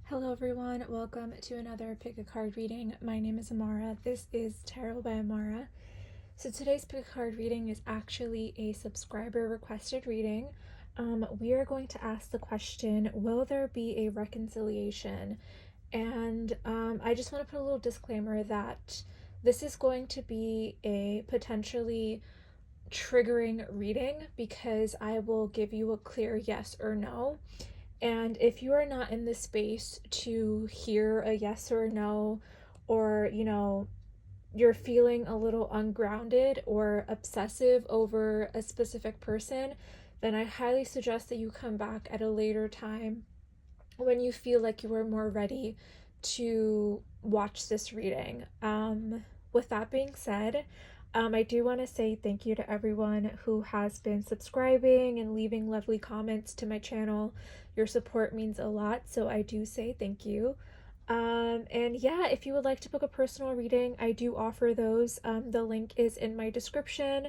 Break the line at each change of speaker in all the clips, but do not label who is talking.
Hello everyone, welcome to another Pick a Card reading. My name is Amara. This is Tarot by Amara. So today's Pick a Card reading is actually a subscriber requested reading. We are going to ask the question, will there be a reconciliation? And I just want to put a little disclaimer that this is going to be a potentially triggering reading because I will give you a clear yes or no. And if you are not in the space to hear a yes or a no, or, you're feeling a little ungrounded or obsessive over a specific person, then I highly suggest that you come back at a later time when you feel like you are more ready to watch this reading. With that being said, I do want to say thank you to everyone who has been subscribing and leaving lovely comments to my channel. Your support means a lot, so I do say thank you. And yeah, if you would like to book a personal reading, I do offer those. The link is in my description.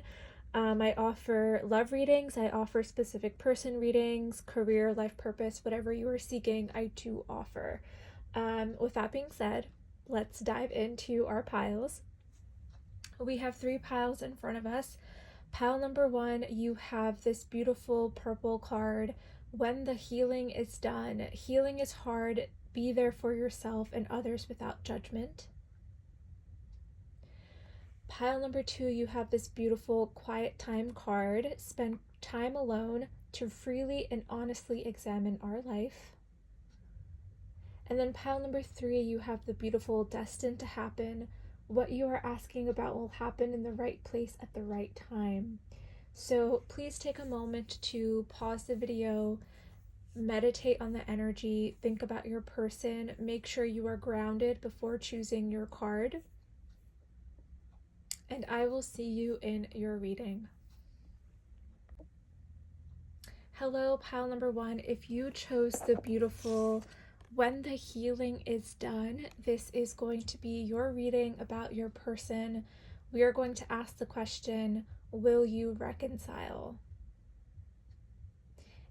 I offer love readings, I offer specific person readings, career, life purpose, whatever you are seeking, I do offer. With that being said, let's dive into our piles. We have 3 piles in front of us. Pile number 1, you have this beautiful purple card. When the healing is done, healing is hard. Be there for yourself and others without judgment. Pile number 2, you have this beautiful quiet time card. Spend time alone to freely and honestly examine our life. And then pile number 3, you have the beautiful destined to happen. What you are asking about will happen in the right place at the right time. So please take a moment to pause the video, meditate on the energy, think about your person, make sure you are grounded before choosing your card. And I will see you in your reading. Hello, pile number 1. If you chose the beautiful When the Healing is Done, this is going to be your reading about your person. We are going to ask the question, will you reconcile?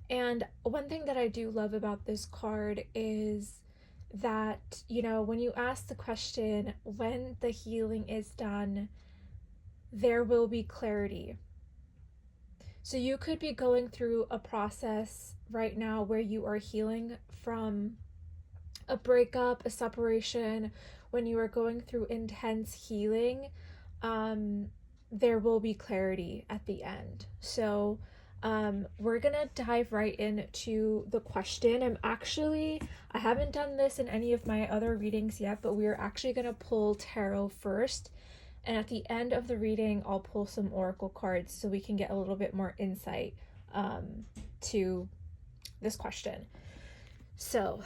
And one thing that I do love about this card is that, when you ask the question, when the healing is done, there will be clarity. So you could be going through a process right now where you are healing from a breakup, a separation. When you are going through intense healing, there will be clarity at the end. So we're gonna dive right into the question. I haven't done this in any of my other readings yet, but we're actually gonna pull tarot first. And at the end of the reading, I'll pull some oracle cards so we can get a little bit more insight to this question. So,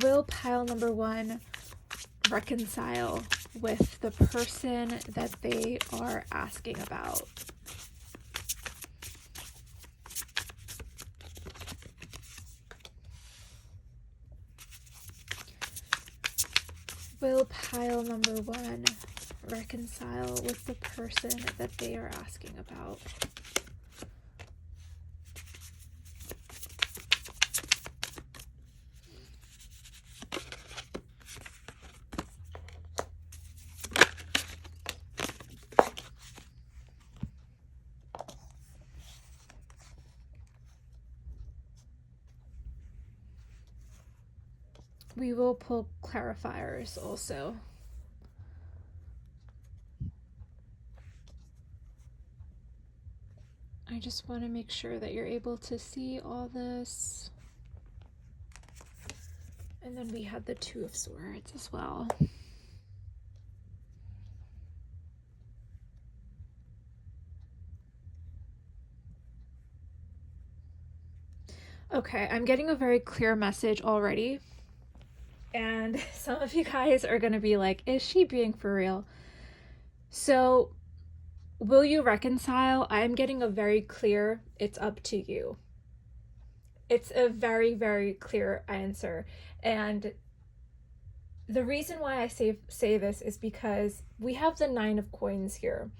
will pile number 1 reconcile with the person that they are asking about? Will pile number 1 reconcile with the person that they are asking about? We will pull clarifiers also. I just want to make sure that you're able to see all this. And then we have the 2 of Swords as well. Okay, I'm getting a very clear message already. And some of you guys are going to be like, is she being for real? So, will you reconcile? I'm getting a very clear, it's up to you. It's a very, very clear answer. And the reason why I say this is because we have the 9 of Coins here.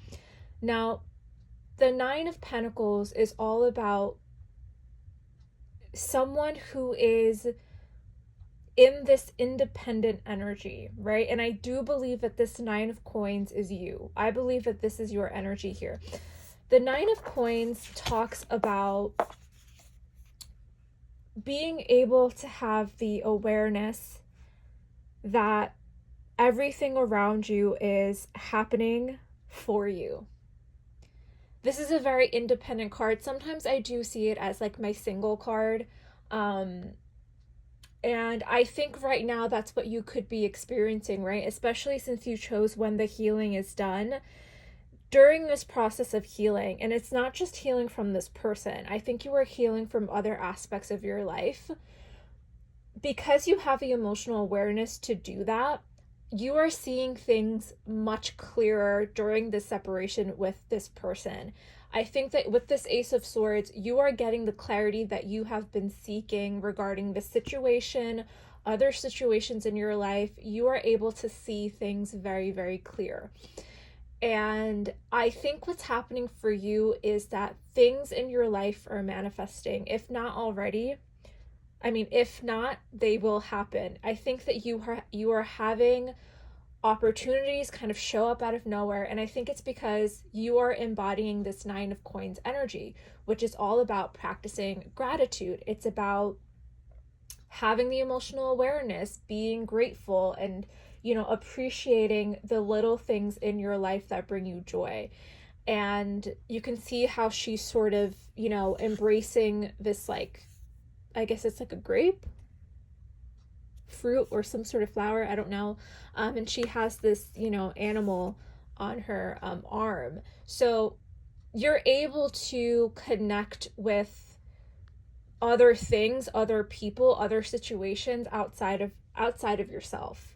Now, the 9 of Pentacles is all about someone who is in this independent energy, right? And I do believe that this Nine of Coins is you. I believe that this is your energy here. The Nine of Coins talks about being able to have the awareness that everything around you is happening for you. This is a very independent card. Sometimes I do see it as like my single card. And I think right now that's what you could be experiencing, right? Especially since you chose when the healing is done. During this process of healing, and it's not just healing from this person, I think you are healing from other aspects of your life. Because you have the emotional awareness to do that, you are seeing things much clearer during this separation with this person. I think that with this Ace of Swords, you are getting the clarity that you have been seeking regarding the situation, other situations in your life. You are able to see things very, very clear. And I think what's happening for you is that things in your life are manifesting, if not already. I mean, if not, they will happen. I think that you are having opportunities kind of show up out of nowhere, and I think it's because you are embodying this Nine of Coins energy, which is all about practicing gratitude. It's about having the emotional awareness, being grateful, and appreciating the little things in your life that bring you joy. And you can see how she's sort of embracing this, like, I guess it's like a grape fruit or some sort of flower, I don't know. And she has this animal on her arm. So you're able to connect with other things, other people, other situations outside of yourself.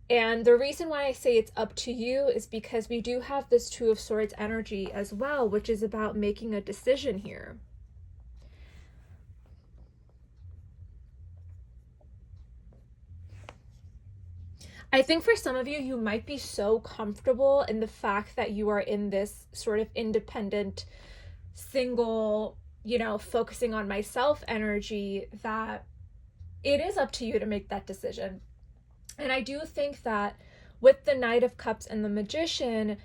And the reason why I say it's up to you is because we do have this Two of Swords energy as well, which is about making a decision here. I think for some of you, you might be so comfortable in the fact that you are in this sort of independent, single, focusing on myself energy, that it is up to you to make that decision. And I do think that with the Knight of Cups and the Magician,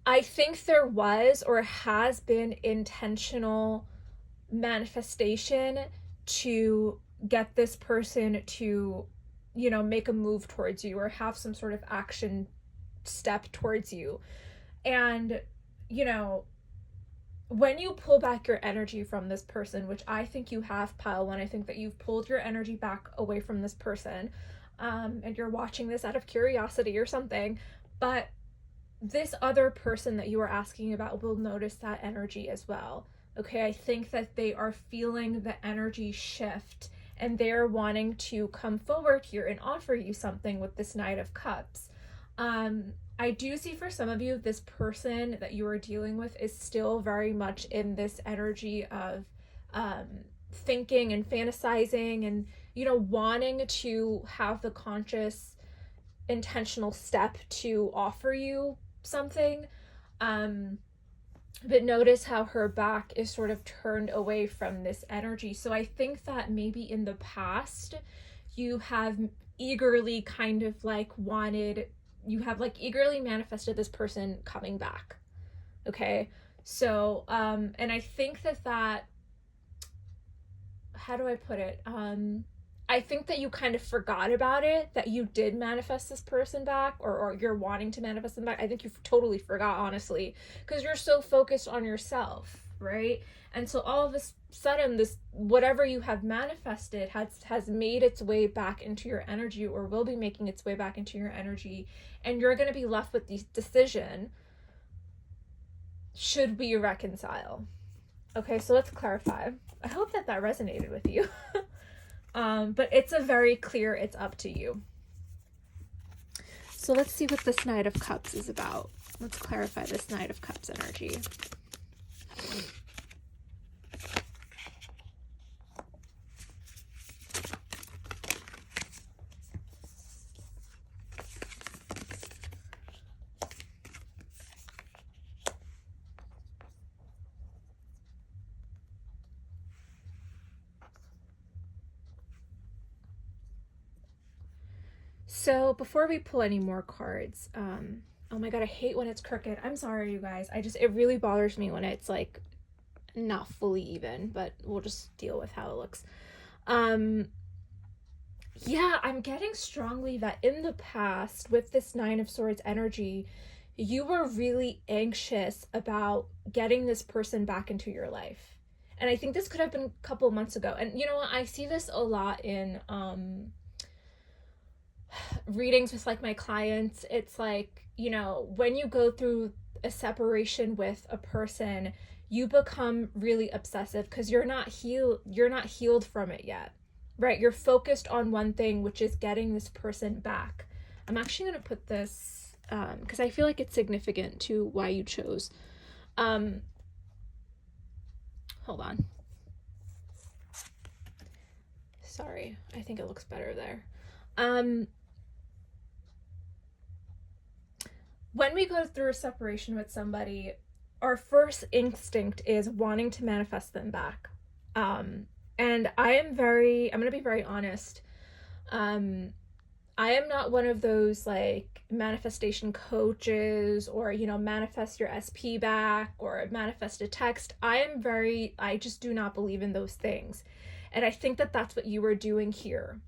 I think there was or has been intentional manifestation to get this person to make a move towards you or have some sort of action step towards you. And when you pull back your energy from this person, which I think you have, Pile One, I think that you've pulled your energy back away from this person, and you're watching this out of curiosity or something, but this other person that you are asking about will notice that energy as well. Okay, I think that they are feeling the energy shift and they're wanting to come forward here and offer you something with this Knight of Cups. I do see for some of you, this person that you are dealing with is still very much in this energy of thinking and fantasizing and, wanting to have the conscious, intentional step to offer you something. But notice how her back is sort of turned away from this energy. So I think that maybe in the past you have eagerly kind of like eagerly manifested this person coming back. Okay. So, and I think that, how do I put it? I think that you kind of forgot about it, that you did manifest this person back, or you're wanting to manifest them back. I think you totally forgot, honestly, because you're so focused on yourself, right? And so all of a sudden, this whatever you have manifested has made its way back into your energy, or will be making its way back into your energy, and you're going to be left with the decision: should we reconcile? Okay, so let's clarify. I hope that resonated with you. But it's a very clear, it's up to you. So let's see what this Knight of Cups is about. Let's clarify this Knight of Cups energy. So before we pull any more cards, oh my god, I hate when it's crooked. I'm sorry, you guys. It really bothers me when it's like not fully even, but we'll just deal with how it looks. Yeah, I'm getting strongly that in the past, with this Nine of Swords energy, you were really anxious about getting this person back into your life. And I think this could have been a couple months ago. And you know what? I see this a lot in readings with like my clients. It's like, you know, when you go through a separation with a person, you become really obsessive because you're not healed from it yet. Right? You're focused on one thing, which is getting this person back. I'm actually going to put this because I feel like it's significant to why you chose. Hold on. Sorry, I think it looks better there. When we go through a separation with somebody, our first instinct is wanting to manifest them back. And I'm going to be very honest. I am not one of those like manifestation coaches or, you know, manifest your SP back or manifest a text. I just do not believe in those things. And I think that that's what you were doing here.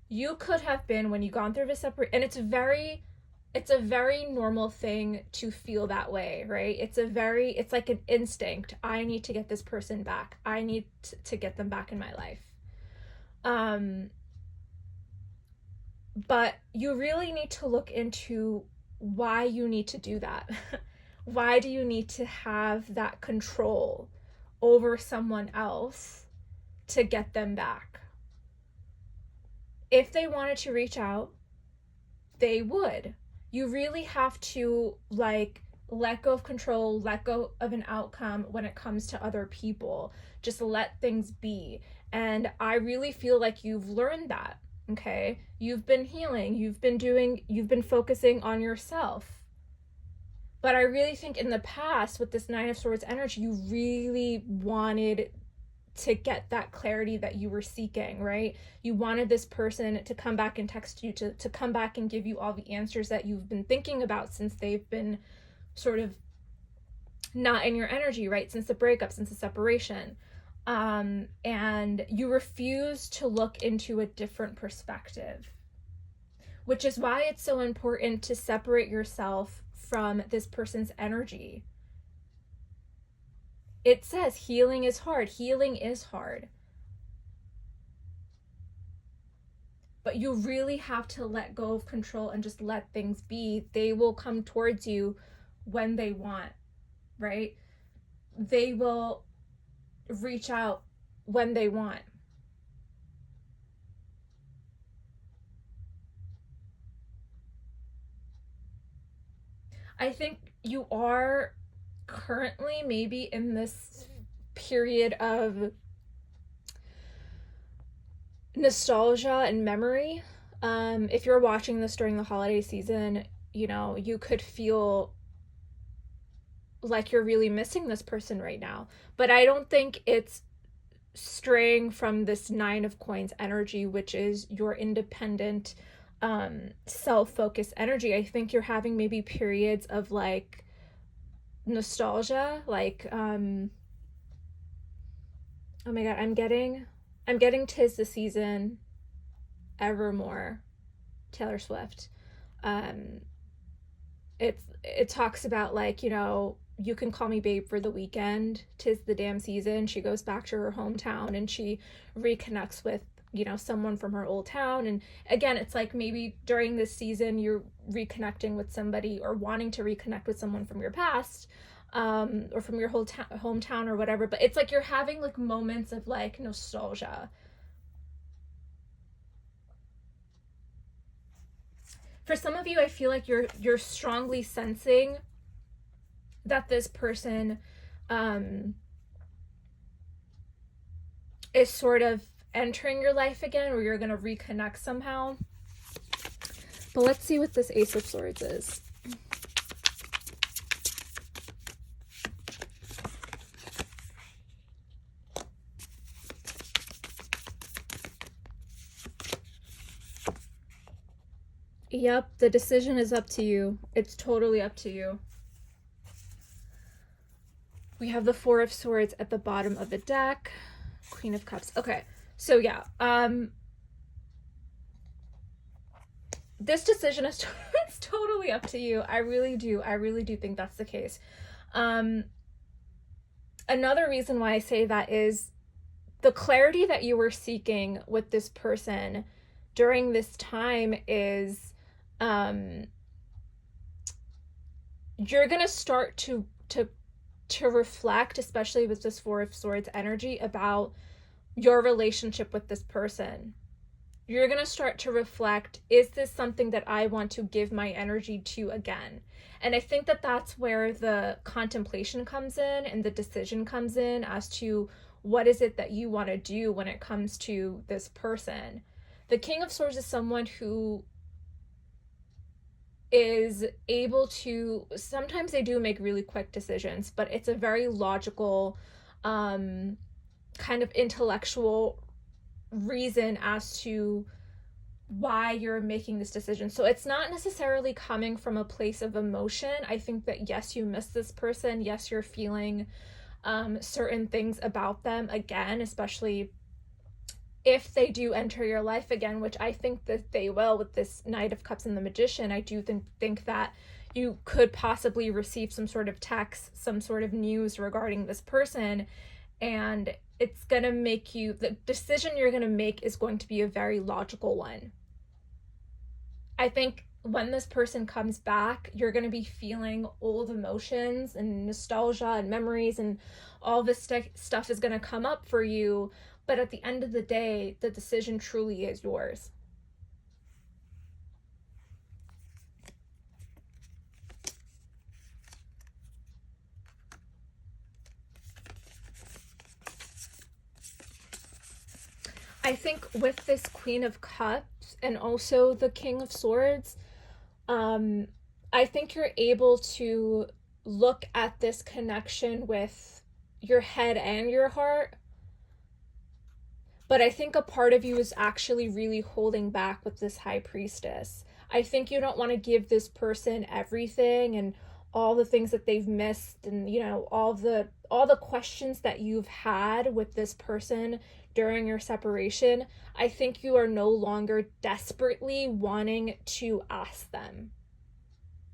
You could have been, when you gone through the separate, and it's a very normal thing to feel that way, right? It's like an instinct. I need to get this person back. I need to get them back in my life. But you really need to look into why you need to do that. Why do you need to have that control over someone else to get them back? If they wanted to reach out, they would. You really have to like let go of control, let go of an outcome when it comes to other people. Just let things be. And I really feel like you've learned that. Okay, you've been healing, you've been focusing on yourself. But I really think in the past with this Nine of Swords energy, you really wanted to get that clarity that you were seeking, right? You wanted this person to come back and text you, to come back and give you all the answers that you've been thinking about since they've been sort of not in your energy, right? Since the breakup, since the separation. And you refuse to look into a different perspective, which is why it's so important to separate yourself from this person's energy. It says healing is hard. Healing is hard. But you really have to let go of control and just let things be. They will come towards you when they want, right? They will reach out when they want. I think you are currently maybe in this period of nostalgia and memory. If you're watching this during the holiday season, you know, you could feel like you're really missing this person right now. But I don't think it's straying from this Nine of Coins energy, which is your independent, self-focused energy. I think you're having maybe periods of like nostalgia, like oh my god, I'm getting 'Tis the Season, Evermore, Taylor Swift. It talks about like, you know, you can call me babe for the weekend, 'tis the damn season. She goes back to her hometown and she reconnects with, you know, someone from her old town. And again, it's like maybe during this season you're reconnecting with somebody or wanting to reconnect with someone from your past, or from your whole hometown or whatever. But it's like you're having like moments of like nostalgia. For some of you, I feel like you're strongly sensing that this person is sort of entering your life again, or you're going to reconnect somehow. But let's see what this Ace of Swords is. Yep, the decision is up to you. It's totally up to you. We have the Four of Swords at the bottom of the deck. Queen of Cups. Okay, so yeah, this decision is it's totally up to you. I really do think that's the case. Another reason why I say that is the clarity that you were seeking with this person during this time is you're gonna start to reflect, especially with this Four of Swords energy, about your relationship with this person. You're going to start to reflect, is this something that I want to give my energy to again? And I think that that's where the contemplation comes in and the decision comes in as to what is it that you want to do when it comes to this person. The King of Swords is someone who is able to, sometimes they do make really quick decisions, but it's a very logical, kind of intellectual reason as to why you're making this decision. So it's not necessarily coming from a place of emotion. I think that yes, you miss this person. Yes, you're feeling certain things about them again, especially if they do enter your life again, which I think that they will with this Knight of Cups and the Magician. I do think that you could possibly receive some sort of text, some sort of news regarding this person, and it's going to make you, the decision you're going to make is going to be a very logical one. I think when this person comes back, you're going to be feeling old emotions and nostalgia and memories, and all this stuff is going to come up for you. But at the end of the day, the decision truly is yours. I think with this Queen of Cups and also the King of Swords, I think you're able to look at this connection with your head and your heart. But I think a part of you is actually really holding back with this High Priestess. I think you don't want to give this person everything and all the things that they've missed, and all the questions that you've had with this person during your separation. I think you are no longer desperately wanting to ask them.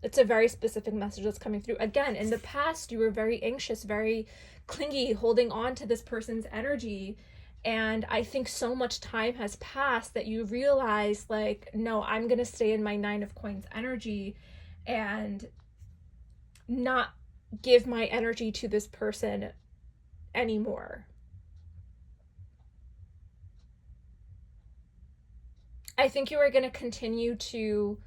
It's a very specific message that's coming through. Again, in the past, you were very anxious, very clingy, holding on to this person's energy. And I think so much time has passed that you realize, like, no, I'm going to stay in my Nine of Coins energy and not give my energy to this person anymore. I think you are going to continue to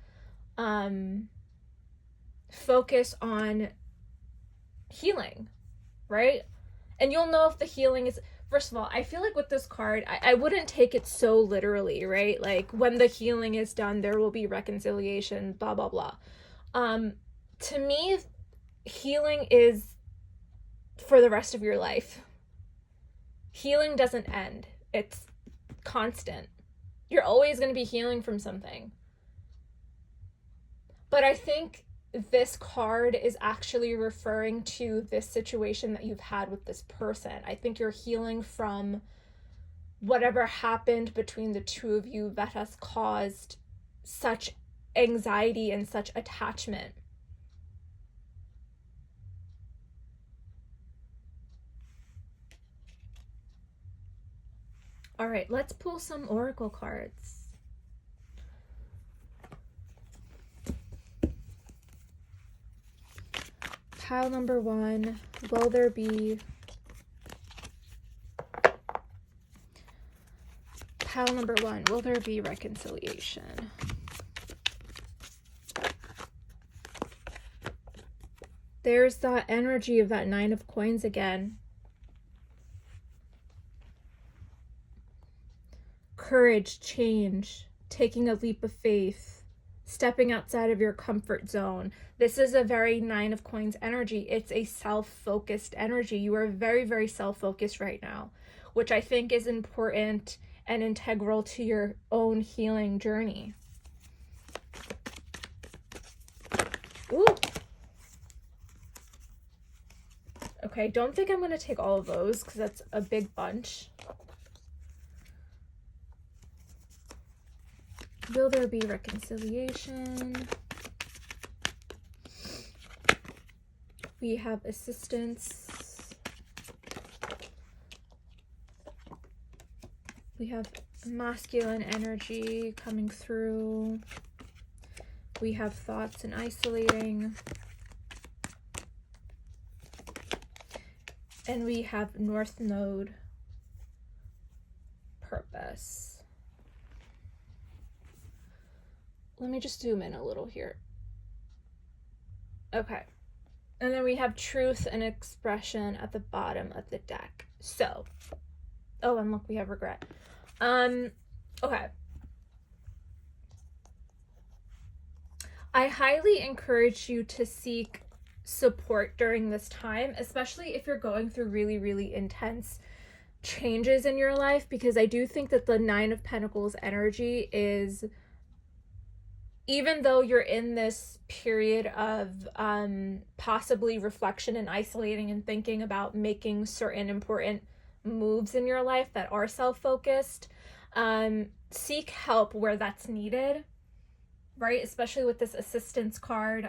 focus on healing, right? And you'll know if the healing is, first of all, I feel like with this card, I wouldn't take it so literally, right? Like, when the healing is done, there will be reconciliation, blah, blah, blah. To me, healing is for the rest of your life. Healing doesn't end. It's constant. You're always going to be healing from something. But I think this card is actually referring to this situation that you've had with this person. I think you're healing from whatever happened between the two of you that has caused such anxiety and such attachment. All right, let's pull some oracle cards. Pile number 1, will there be... Pile number 1, will there be reconciliation? There's that energy of that Nine of Coins again. Courage, change, taking a leap of faith, stepping outside of your comfort zone. This is a very Nine of Coins energy. It's a self-focused energy. You are very, very self-focused right now, which I think is important and integral to your own healing journey. Ooh. Okay, don't think I'm going to take all of those because that's a big bunch. Will there be reconciliation? We have assistance. We have masculine energy coming through. We have thoughts and isolating. And we have North Node, purpose. Let me just zoom in a little here. Okay. And then we have truth and expression at the bottom of the deck. So, oh, and look, we have regret. Okay. I highly encourage you to seek support during this time, especially if you're going through really, really intense changes in your life, because I do think that the Nine of Pentacles energy is, even though you're in this period of possibly reflection and isolating and thinking about making certain important moves in your life that are self-focused, seek help where that's needed, right? Especially with this assistance card.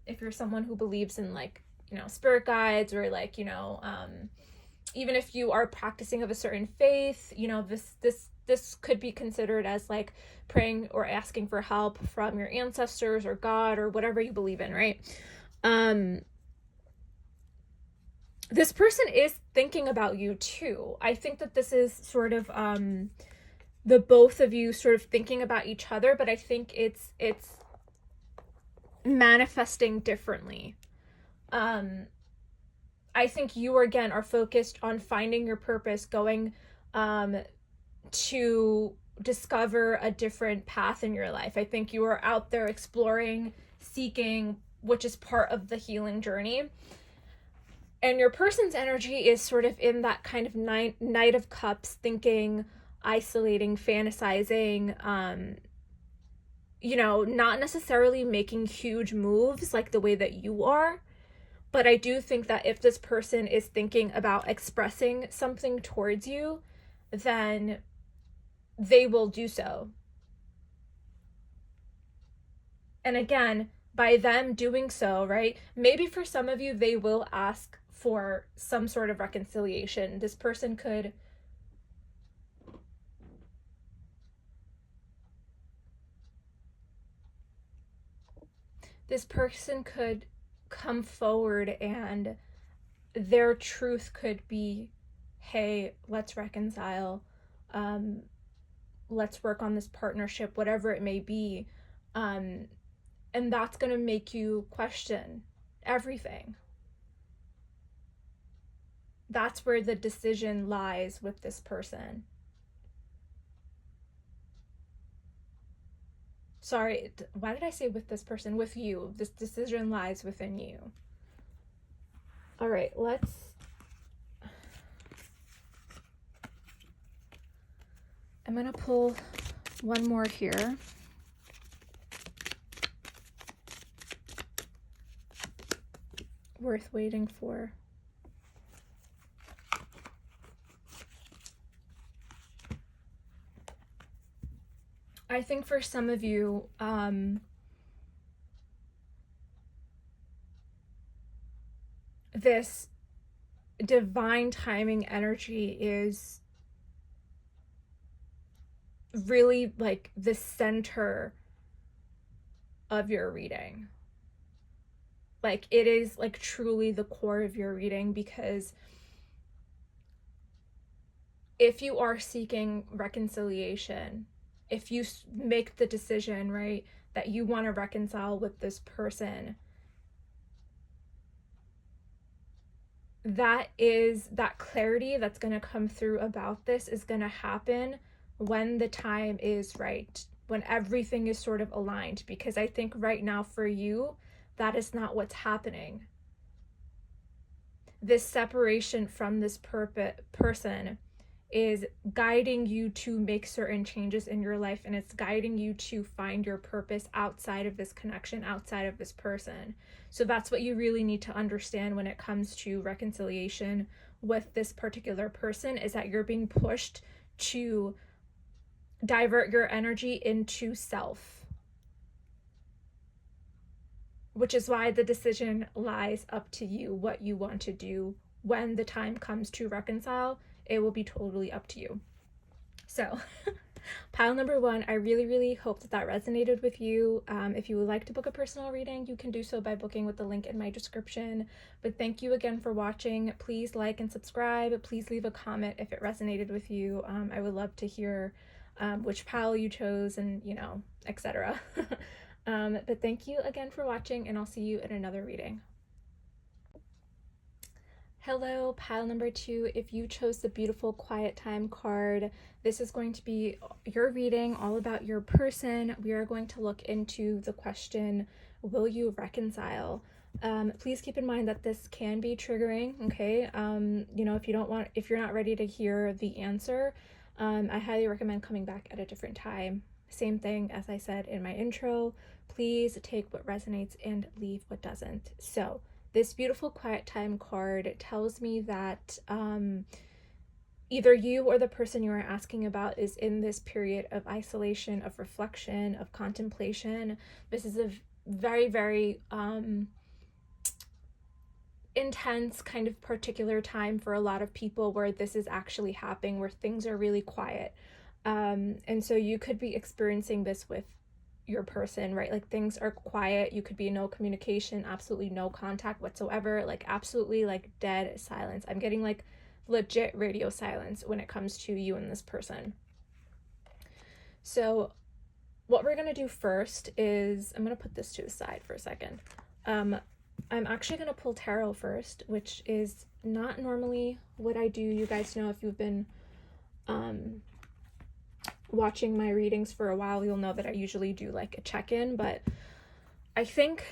If you're someone who believes in, like, you know, spirit guides, or like, you know, even if you are practicing of a certain faith, you know, this could be considered as like praying or asking for help from your ancestors or God or whatever you believe in, right? This person is thinking about you too. I think that this is sort of the both of you sort of thinking about each other, but I think it's manifesting differently. I think you, again, are focused on finding your purpose, going to discover a different path in your life. I think you are out there exploring, seeking, which is part of the healing journey. And your person's energy is sort of in that kind of Knight of Cups, thinking, isolating, fantasizing, you know, not necessarily making huge moves like the way that you are. But I do think that if this person is thinking about expressing something towards you, then they will do so. And again, by them doing so, right, maybe for some of you, they will ask for some sort of reconciliation. This person could come forward, and their truth could be, hey, let's reconcile, let's work on this partnership, whatever it may be. And that's going to make you question everything. That's where the decision lies with this person. Sorry, why did I say with this person? With you. This decision lies within you. All right, I'm going to pull one more here. Worth waiting for. I think for some of you, this divine timing energy is really like the center of your reading. Like, it is like truly the core of your reading, because if you are seeking reconciliation, if you make the decision, right, that you want to reconcile with this person, that clarity that's going to come through about this is going to happen when the time is right, when everything is sort of aligned. Because I think right now for you, that is not what's happening. This separation from this person is guiding you to make certain changes in your life, and it's guiding you to find your purpose outside of this connection, outside of this person. So that's what you really need to understand when it comes to reconciliation with this particular person, is that you're being pushed to divert your energy into self, which is why the decision lies up to you, what you want to do when the time comes to reconcile. It will be totally up to you. So pile number 1, I really, really hope that resonated with you. If you would like to book a personal reading, you can do so by booking with the link in my description. But thank you again for watching. Please like and subscribe. Please leave a comment if it resonated with you. I would love to hear which pile you chose, and etc. But thank you again for watching, and I'll see you in another reading. Hello, pile number 2. If you chose the beautiful Quiet Time card, this is going to be your reading all about your person. We are going to look into the question, will you reconcile? Please keep in mind that this can be triggering, okay? If you're not ready to hear the answer, I highly recommend coming back at a different time. Same thing as I said in my intro, please take what resonates and leave what doesn't. So this beautiful Quiet Time card tells me that either you or the person you are asking about is in this period of isolation, of reflection, of contemplation. This is a very, very intense kind of particular time for a lot of people where this is actually happening, where things are really quiet. And so you could be experiencing this with your person, right? Like things are quiet. You could be no communication, absolutely no contact whatsoever, like absolutely like dead silence. I'm getting like legit radio silence when it comes to you and this person. So what we're going to do first is, I'm going to put this to the side for a second. I'm actually going to pull tarot first, which is not normally what I do. You guys know, if you've been watching my readings for a while, you'll know that I usually do like a check-in, but I think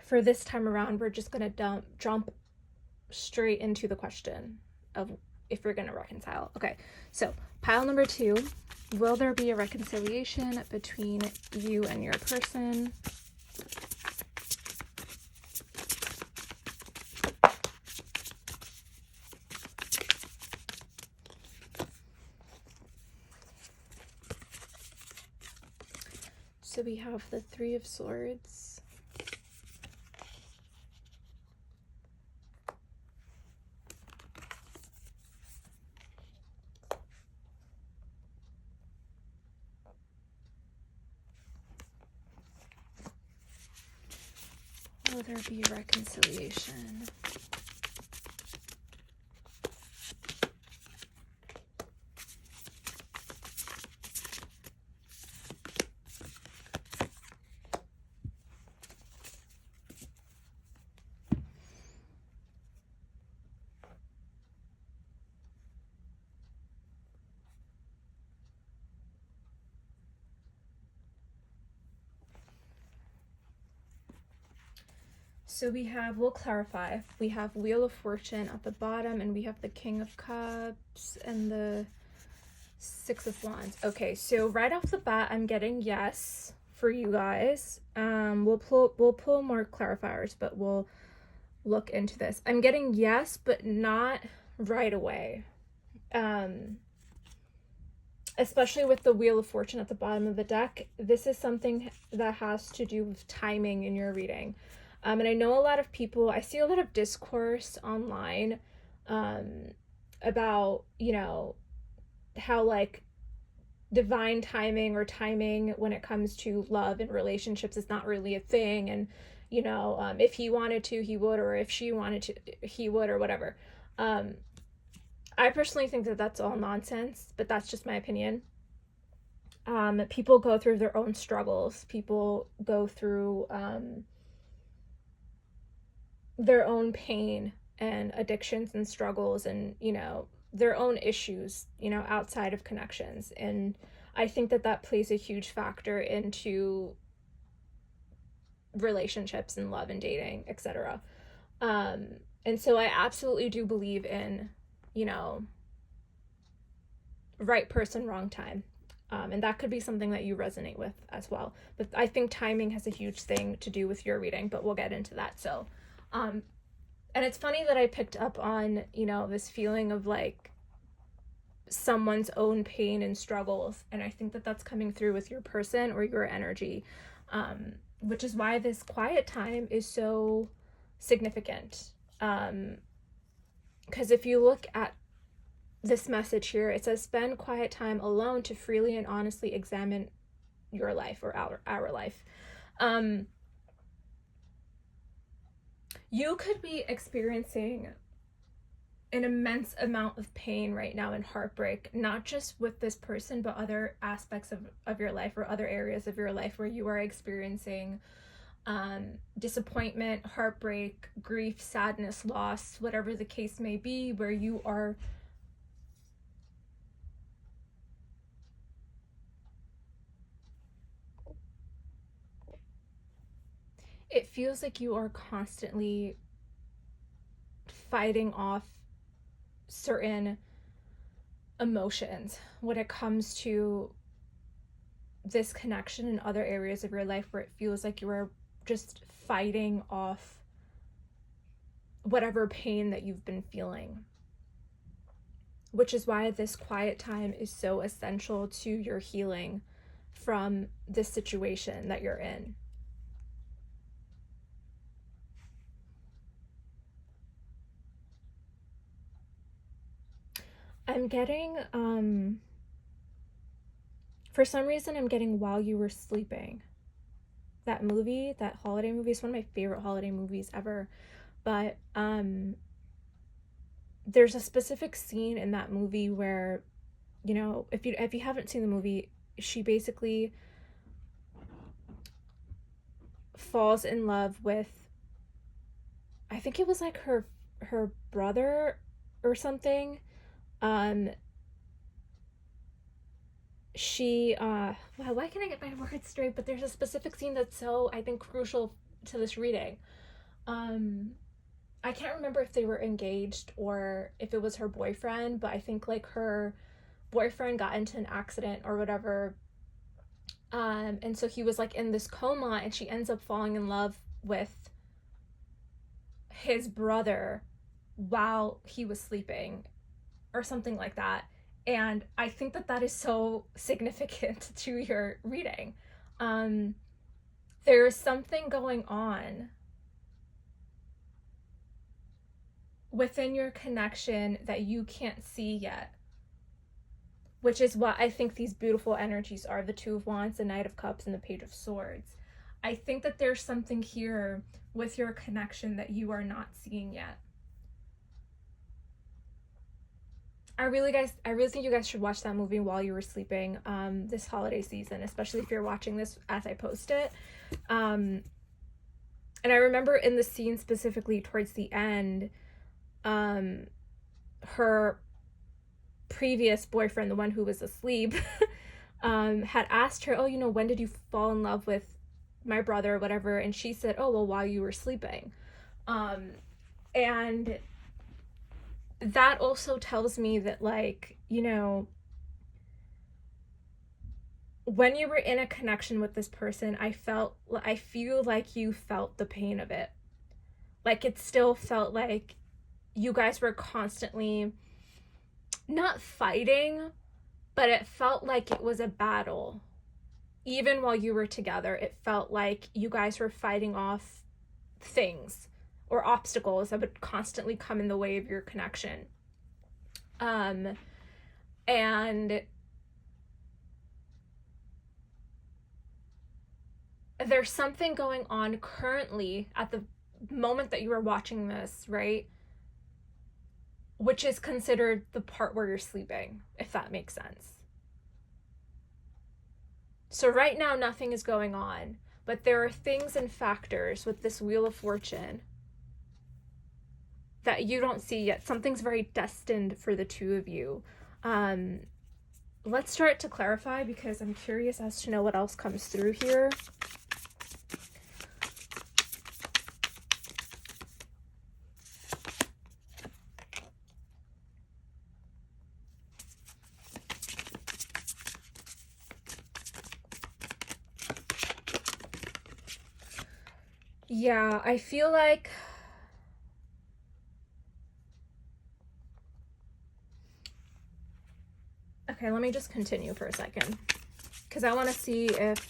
for this time around, we're just going to jump straight into the question of if we're going to reconcile. Okay, so pile number 2, will there be a reconciliation between you and your person? So we have the 3 of Swords, will there be a reconciliation? So we'll clarify. We have Wheel of Fortune at the bottom, and we have the King of Cups and the 6 of Wands. Okay, so right off the bat, I'm getting yes for you guys. We'll pull more clarifiers, but we'll look into this. I'm getting yes, but not right away. Especially with the Wheel of Fortune at the bottom of the deck, this is something that has to do with timing in your reading. And I know a lot of people, I see a lot of discourse online about, how like divine timing or timing when it comes to love and relationships is not really a thing. And, if he wanted to, he would, or if she wanted to, he would, or whatever. I personally think that that's all nonsense, but that's just my opinion. People go through their own struggles. People go through their own pain and addictions and struggles and, their own issues, outside of connections. And I think that plays a huge factor into relationships and love and dating, etc. And so I absolutely do believe in, right person, wrong time. And that could be something that you resonate with as well. But I think timing has a huge thing to do with your reading, but we'll get into that. So, and it's funny that I picked up on, this feeling of like someone's own pain and struggles. And I think that that's coming through with your person or your energy, which is why this quiet time is so significant. Because if you look at this message here, it says spend quiet time alone to freely and honestly examine your life or our life. You could be experiencing an immense amount of pain right now and heartbreak, not just with this person, but other aspects of your life or other areas of your life where you are experiencing disappointment, heartbreak, grief, sadness, loss, whatever the case may be, where you are it feels like you are constantly fighting off certain emotions when it comes to this connection in other areas of your life, where it feels like you are just fighting off whatever pain that you've been feeling, which is why this quiet time is so essential to your healing from this situation that you're in. I'm getting, for some reason, I'm getting While You Were Sleeping. That movie, that holiday movie, is one of my favorite holiday movies ever. But there's a specific scene in that movie where, if you haven't seen the movie, she basically falls in love with, I think it was like her brother or something. She wow, why can't I get my words straight? But there's a specific scene that's so, I think, crucial to this reading. I can't remember if they were engaged or if it was her boyfriend, but I think like her boyfriend got into an accident or whatever, and so he was like in this coma, and she ends up falling in love with his brother while he was sleeping or something like that. And I think that that is so significant to your reading. There is something going on within your connection that you can't see yet, which is what I think these beautiful energies are: the Two of Wands, the Knight of Cups, and the Page of Swords. I think that there's something here with your connection that you are not seeing yet. I really think you guys should watch that movie While You Were Sleeping this holiday season, especially if you're watching this as I post it. And I remember in the scene specifically towards the end, her previous boyfriend, the one who was asleep, had asked her, oh, when did you fall in love with my brother or whatever? And she said, oh, well, while you were sleeping. And that also tells me that, like, when you were in a connection with this person, I feel like you felt the pain of it. Like, it still felt like you guys were constantly not fighting, but it felt like it was a battle. Even while you were together, it felt like you guys were fighting off things or obstacles that would constantly come in the way of your connection. And there's something going on currently at the moment that you are watching this, right? Which is considered the part where you're sleeping, if that makes sense. So right now, nothing is going on, but there are things and factors with this Wheel of Fortune that you don't see yet. Something's very destined for the two of you. Let's start to clarify, because I'm curious as to know what else comes through here. Yeah, I feel like okay, let me just continue for a second because I want to see if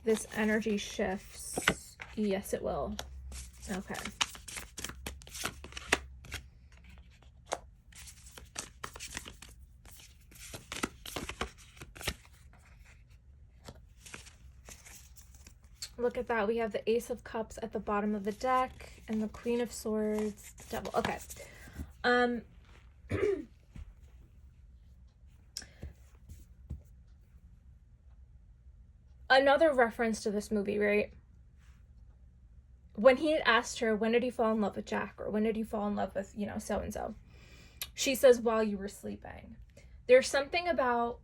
this energy shifts. Yes, it will. Okay. Look at that. We have the Ace of Cups at the bottom of the deck and the Queen of Swords, Devil. Okay. Another reference to this movie, right? When he had asked her, when did you fall in love with Jack? Or when did you fall in love with, so-and-so? She says, while you were sleeping. There's something about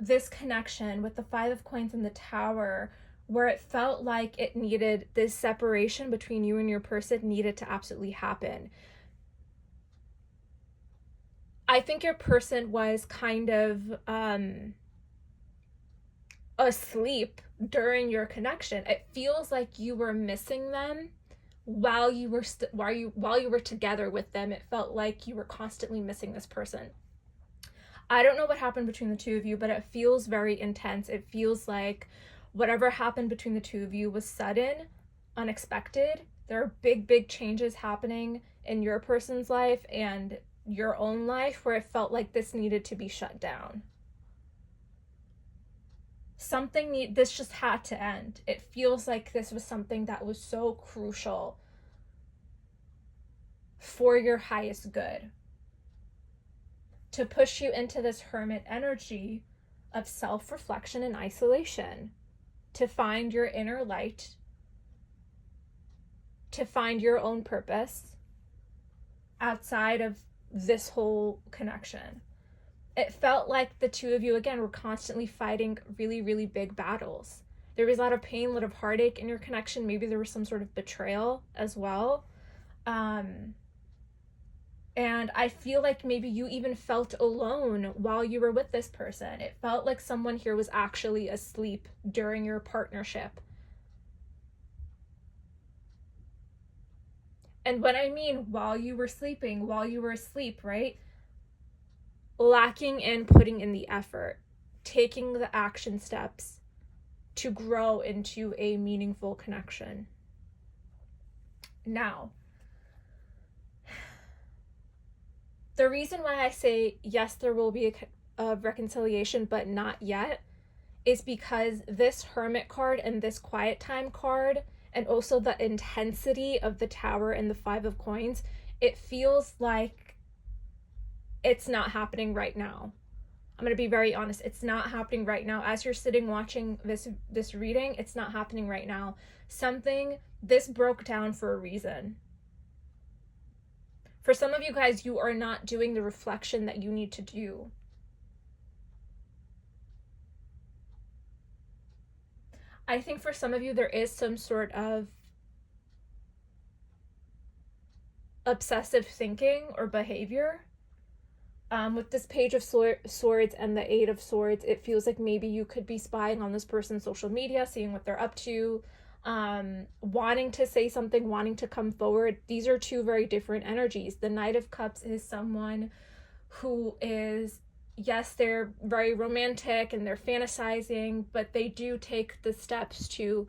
this connection with the Five of Coins and the Tower where it felt like it needed, this separation between you and your person needed to absolutely happen. I think your person was kind of asleep during your connection. It feels like you were missing them while you were together with them. It felt like you were constantly missing this person. I don't know what happened between the two of you, but it feels very intense. It feels like whatever happened between the two of you was sudden, unexpected. There are big changes happening in your person's life and your own life where it felt like this needed to be shut down. This just had to end. It feels like this was something that was so crucial for your highest good, to push you into this hermit energy of self-reflection and isolation, to find your inner light, to find your own purpose outside of this whole connection. It felt like the two of you, again, were constantly fighting really big battles. There was a lot of pain, a lot of heartache in your connection. Maybe there was some sort of betrayal as well. And I feel like maybe you even felt alone while you were with this person. It felt like someone here was actually asleep during your partnership. And when I mean while you were sleeping, while you were asleep, right? Lacking in putting in the effort, taking the action steps to grow into a meaningful connection. Now, the reason why I say yes, there will be a reconciliation, but not yet, is because this Hermit card and this Quiet Time card, and also the intensity of the Tower and the Five of Coins, it feels like it's not happening right now. I'm going to be very honest. It's not happening right now. As you're sitting watching this reading, it's not happening right now. This broke down for a reason. For some of you guys, you are not doing the reflection that you need to do. I think for some of you, there is some sort of obsessive thinking or behavior. With this Page of Swords and the Eight of Swords, it feels like maybe you could be spying on this person's social media, seeing what they're up to, wanting to say something, wanting to come forward. These are two very different energies. The Knight of Cups is someone who is, yes, they're very romantic and they're fantasizing, but they do take the steps to,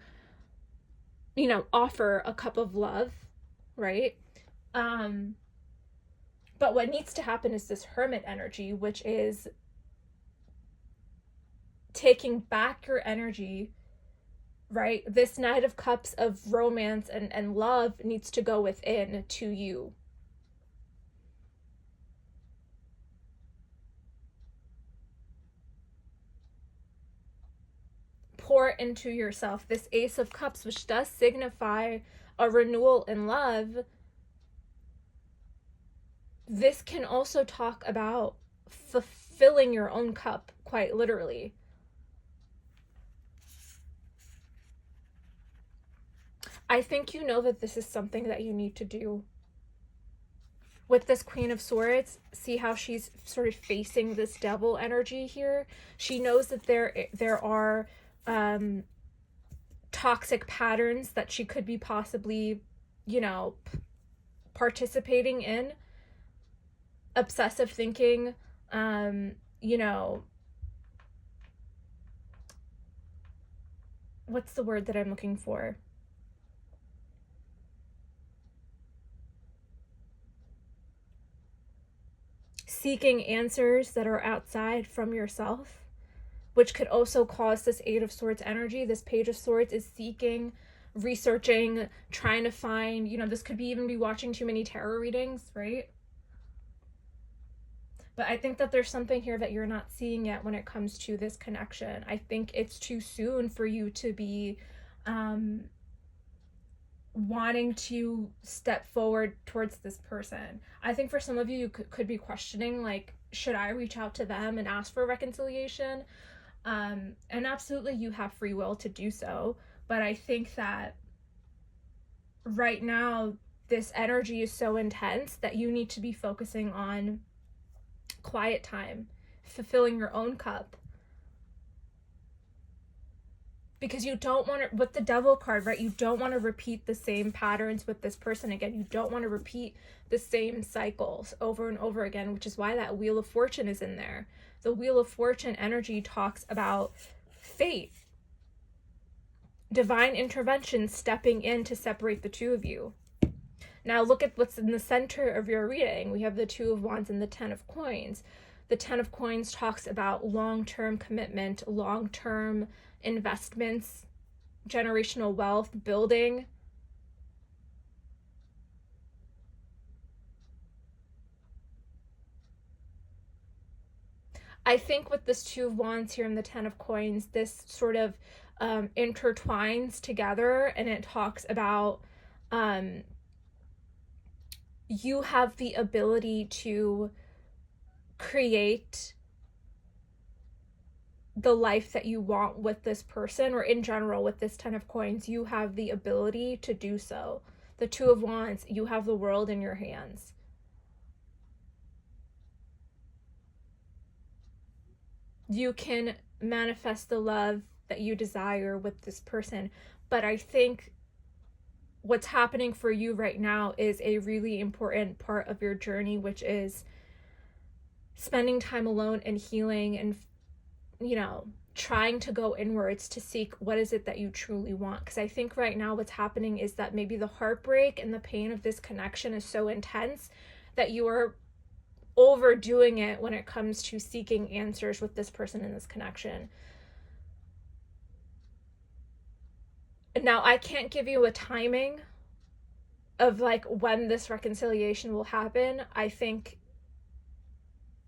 offer a cup of love, right? But what needs to happen is this Hermit energy, which is taking back your energy, right? This Knight of Cups of romance and love needs to go within to you. Pour into yourself. This Ace of Cups, which does signify a renewal in love, this can also talk about fulfilling your own cup, quite literally. I think you know that this is something that you need to do. With this Queen of Swords, see how she's sort of facing this devil energy here? She knows that there are toxic patterns that she could be possibly, participating in, obsessive thinking, what's the word that I'm looking for? Seeking answers that are outside from yourself, which could also cause this Eight of Swords energy. This Page of Swords is seeking, researching, trying to find, this could even be watching too many tarot readings, right? But I think that there's something here that you're not seeing yet when it comes to this connection. I think it's too soon for you to be wanting to step forward towards this person. I think for some of you, you could be questioning, like, should I reach out to them and ask for reconciliation? And absolutely you have free will to do so. But I think that right now, this energy is so intense that you need to be focusing on quiet time, fulfilling your own cup. Because you don't want to, with the Devil card, right? You don't want to repeat the same patterns with this person again. You don't want to repeat the same cycles over and over again, which is why that Wheel of Fortune is in there. The Wheel of Fortune energy talks about fate, divine intervention stepping in to separate the two of you. Now look at what's in the center of your reading. We have the Two of Wands and the Ten of Coins. The Ten of Coins talks about long-term commitment, long-term investments, generational wealth, building. I think with this Two of Wands here and the Ten of Coins, this sort of intertwines together, and it talks about you have the ability to create the life that you want with this person, or in general with this Ten of Coins, you have the ability to do so. The Two of Wands, you have the world in your hands. You can manifest the love that you desire with this person. But I think what's happening for you right now is a really important part of your journey, which is spending time alone and healing and, trying to go inwards to seek what is it that you truly want. Because I think right now what's happening is that maybe the heartbreak and the pain of this connection is so intense that you are overdoing it when it comes to seeking answers with this person in this connection. Now, I can't give you a timing of like when this reconciliation will happen. I think,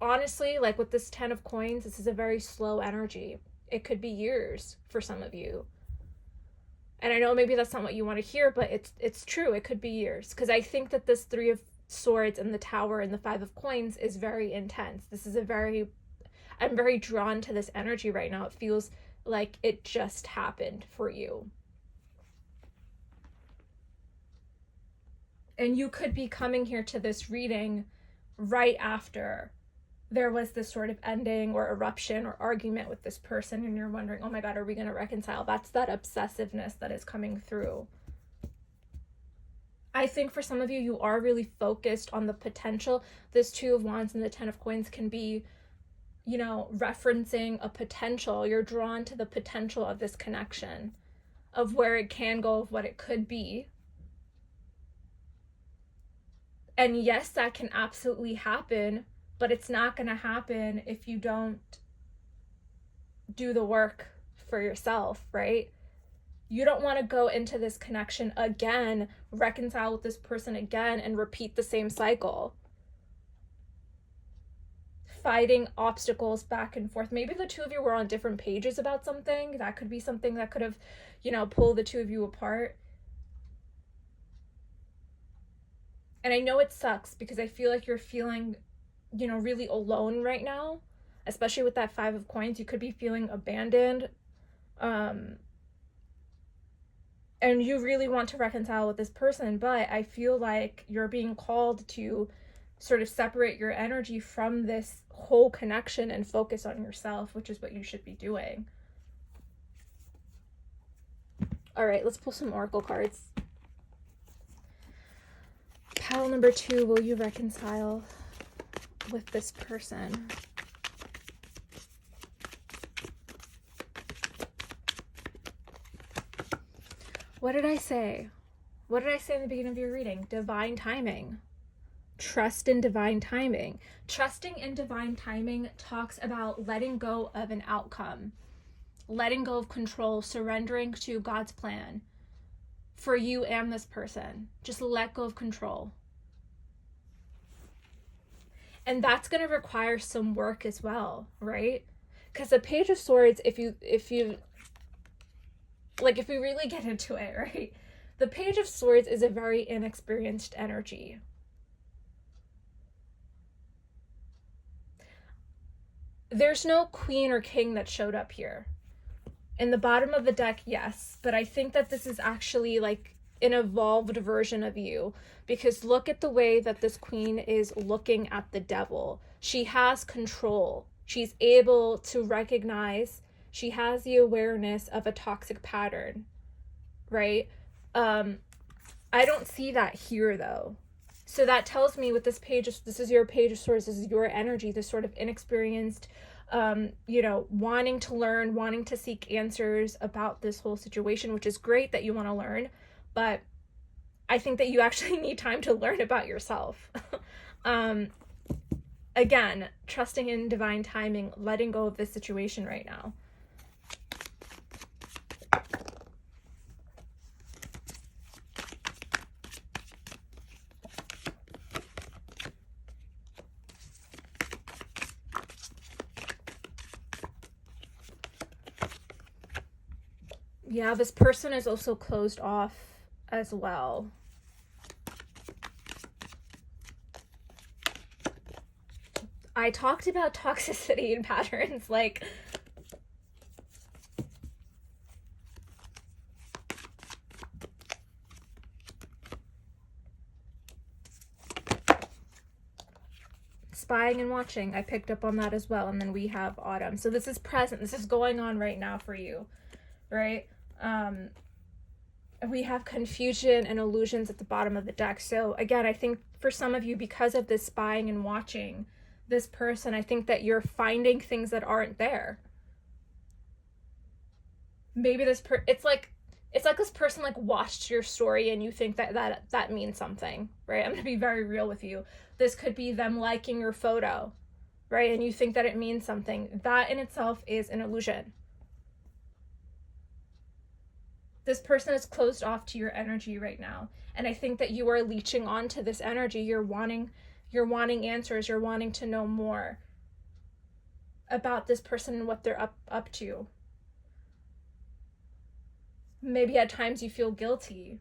honestly, like with this Ten of Coins, this is a very slow energy. It could be years for some of you. And I know maybe that's not what you want to hear, but it's true. It could be years. Because I think that this Three of Swords and the Tower and the Five of Coins is very intense. This is I'm very drawn to this energy right now. It feels like it just happened for you. And you could be coming here to this reading right after there was this sort of ending or eruption or argument with this person, and you're wondering, oh my God, are we going to reconcile? That's that obsessiveness that is coming through. I think for some of you, you are really focused on the potential. This Two of Wands and the Ten of Coins can be, referencing a potential. You're drawn to the potential of this connection, of where it can go, of what it could be. And yes, that can absolutely happen, but it's not going to happen if you don't do the work for yourself, right? You don't want to go into this connection again, reconcile with this person again, and repeat the same cycle. Fighting obstacles back and forth. Maybe the two of you were on different pages about something. That could be something that could have, pulled the two of you apart. And I know it sucks because I feel like you're feeling, really alone right now, especially with that Five of Coins. You could be feeling abandoned. And you really want to reconcile with this person, but I feel like you're being called to sort of separate your energy from this whole connection and focus on yourself, which is what you should be doing. All right, let's pull some oracle cards. Pile number 2, will you reconcile with this person? What did I say? What did I say in the beginning of your reading? Divine timing. Trust in divine timing. Trusting in divine timing talks about letting go of an outcome, letting go of control, surrendering to God's plan for you and this person. Just let go of control. And that's going to require some work as well, right? Because the Page of Swords, if we really get into it, right? The Page of Swords is a very inexperienced energy. There's no queen or king that showed up here. In the bottom of the deck, yes, but I think that this is actually like an evolved version of you, because look at the way that this queen is looking at the devil. She has control. She's able to recognize, she has the awareness of a toxic pattern, right? I don't see that here though. So that tells me with this page, this is your Page of Swords, this is your energy, this sort of inexperienced, wanting to learn, wanting to seek answers about this whole situation, which is great that you want to learn, but I think that you actually need time to learn about yourself. Again, trusting in divine timing, letting go of this situation right now. Yeah, this person is also closed off as well. I talked about toxicity and patterns, like, spying and watching. I picked up on that as well. And then we have autumn. So this is present. This is going on right now for you, right? We have confusion and illusions at the bottom of the deck. So again, I think for some of you, because of this spying and watching this person, I think that you're finding things that aren't there. Maybe it's like this person like watched your story and you think that means something, right? I'm gonna be very real with you. This could be them liking your photo, right? And you think that it means something. That in itself is an illusion. This person is closed off to your energy right now. And I think that you are leeching onto this energy. You're wanting answers. You're wanting to know more about this person and what they're up to. Maybe at times you feel guilty.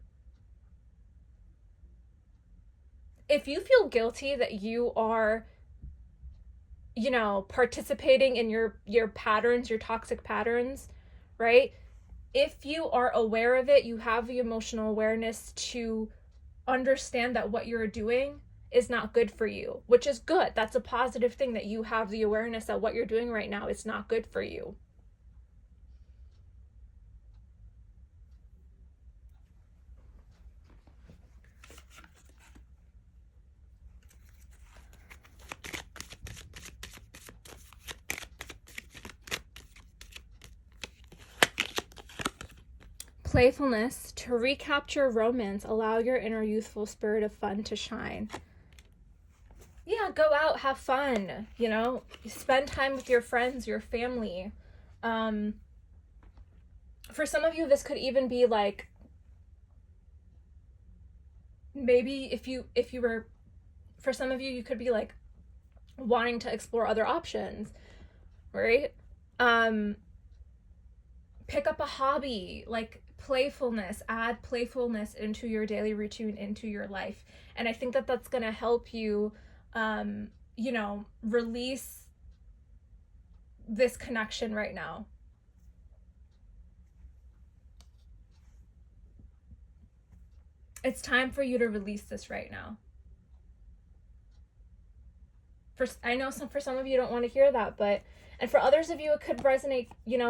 If you feel guilty that you are, participating in your patterns, your toxic patterns, right? If you are aware of it, you have the emotional awareness to understand that what you're doing is not good for you, which is good. That's a positive thing, that you have the awareness that what you're doing right now is not good for you. Playfulness. To recapture romance, allow your inner youthful spirit of fun to shine. Yeah, go out, have fun, spend time with your friends, your family. For some of you, this could even be like, maybe if you were, for some of you, you could be like wanting to explore other options, right? Pick up a hobby, like playfulness, add playfulness into your daily routine, into your life. And I think that that's going to help you, release this connection right now. It's time for you to release this right now. I know for some of you don't want to hear that, but, And for others of you, it could resonate,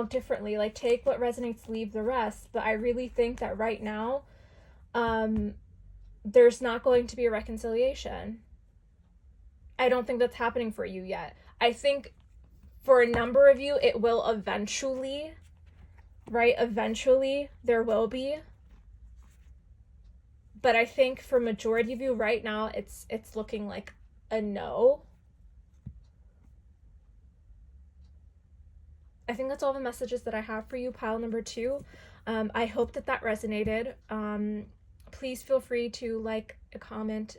differently. Like, take what resonates, leave the rest. But I really think that right now, there's not going to be a reconciliation. I don't think that's happening for you yet. I think for a number of you, it will eventually, right? Eventually, there will be. But I think for majority of you right now, it's looking like a no. I think that's all the messages that I have for you, pile number 2. I hope that resonated. Please feel free to like, comment,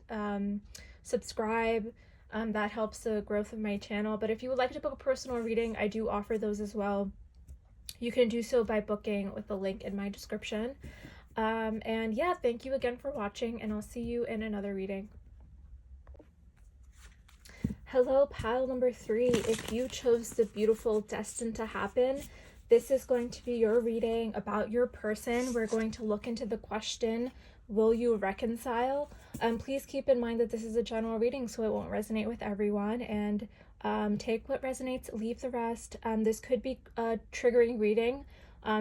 subscribe. That helps the growth of my channel. But if you would like to book a personal reading, I do offer those as well. You can do so by booking with the link in my description. And yeah, thank you again for watching, and I'll see you in another reading. Hello, pile number 3. If you chose the beautiful Destined to Happen, this is going to be your reading about your person. We're going to look into the question, will you reconcile? Please keep in mind that this is a general reading, so it won't resonate with everyone, and take what resonates, leave the rest. This could be a triggering reading.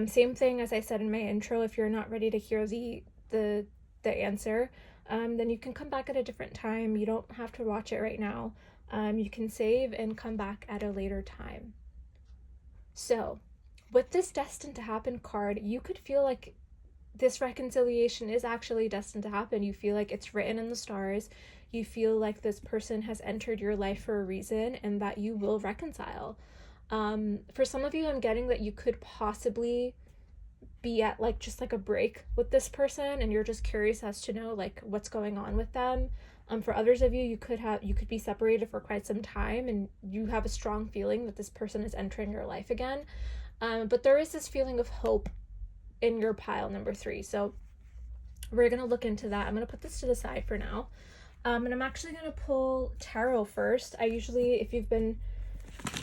Same thing as I said in my intro. If you're not ready to hear the answer, then you can come back at a different time. You don't have to watch it right now. You can save and come back at a later time. So, with this Destined to Happen card, you could feel like this reconciliation is actually destined to happen. You feel like it's written in the stars. You feel like this person has entered your life for a reason and that you will reconcile. For some of you, I'm getting that you could possibly be at just a break with this person, and you're just curious as to know what's going on with them. For others of you, you could be separated for quite some time, and you have a strong feeling that this person is entering your life again. But there is this feeling of hope in your pile number 3. So we're going to look into that. I'm going to put this to the side for now. And I'm actually going to pull tarot first. I usually, if you've been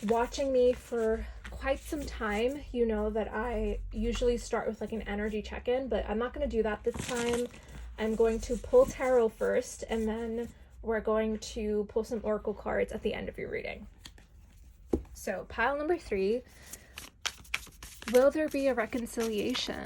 watching me for quite some time, you know that I usually start with an energy check-in, but I'm not going to do that this time. I'm going to pull tarot first, and then we're going to pull some oracle cards at the end of your reading. So, pile number 3, will there be a reconciliation?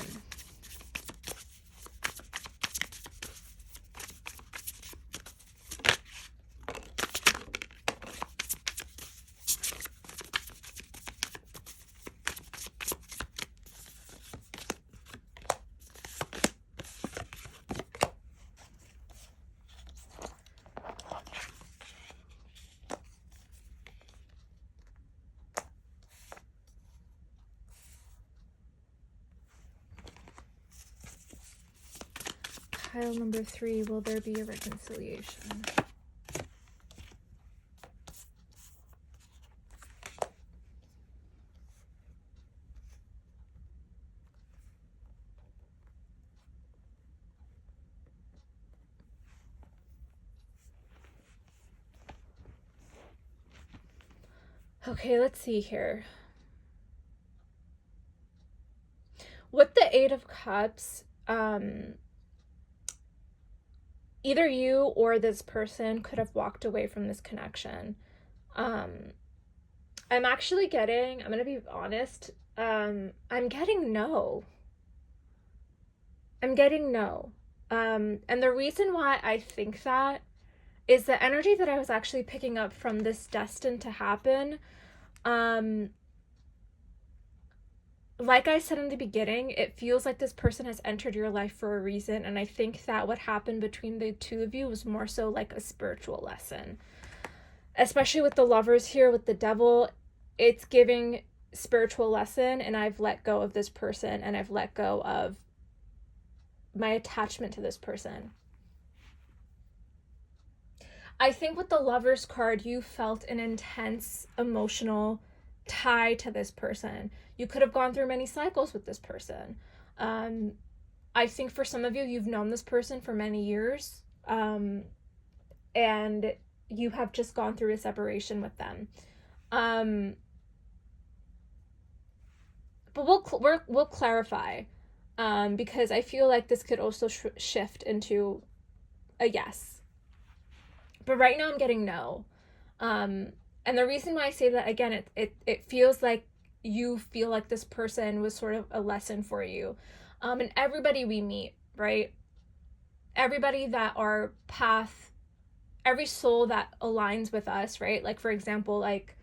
Pile number 3, will there be a reconciliation? Okay, let's see here. With the 8 of Cups, either you or this person could have walked away from this connection. I'm actually getting, I'm going to be honest, I'm getting no. I'm getting no. And the reason why I think that is the energy that I was actually picking up from this Destined to Happen. Like I said in the beginning, it feels like this person has entered your life for a reason, and I think that what happened between the two of you was more so like a spiritual lesson. Especially with the Lovers here, with the Devil, it's giving spiritual lesson, and I've let go of this person, and I've let go of my attachment to this person. I think with the Lovers card, you felt an intense emotional tie to this person. You could have gone through many cycles with this person. I think for some of you, you've known this person for many years, and you have just gone through a separation with them. But we'll clarify, because I feel like this could also shift into a yes. But right now I'm getting no. And the reason why I say that, again, it feels like you feel like this person was sort of a lesson for you. And everybody we meet, right? Everybody that our path, every soul that aligns with us, right? Like, for example, like,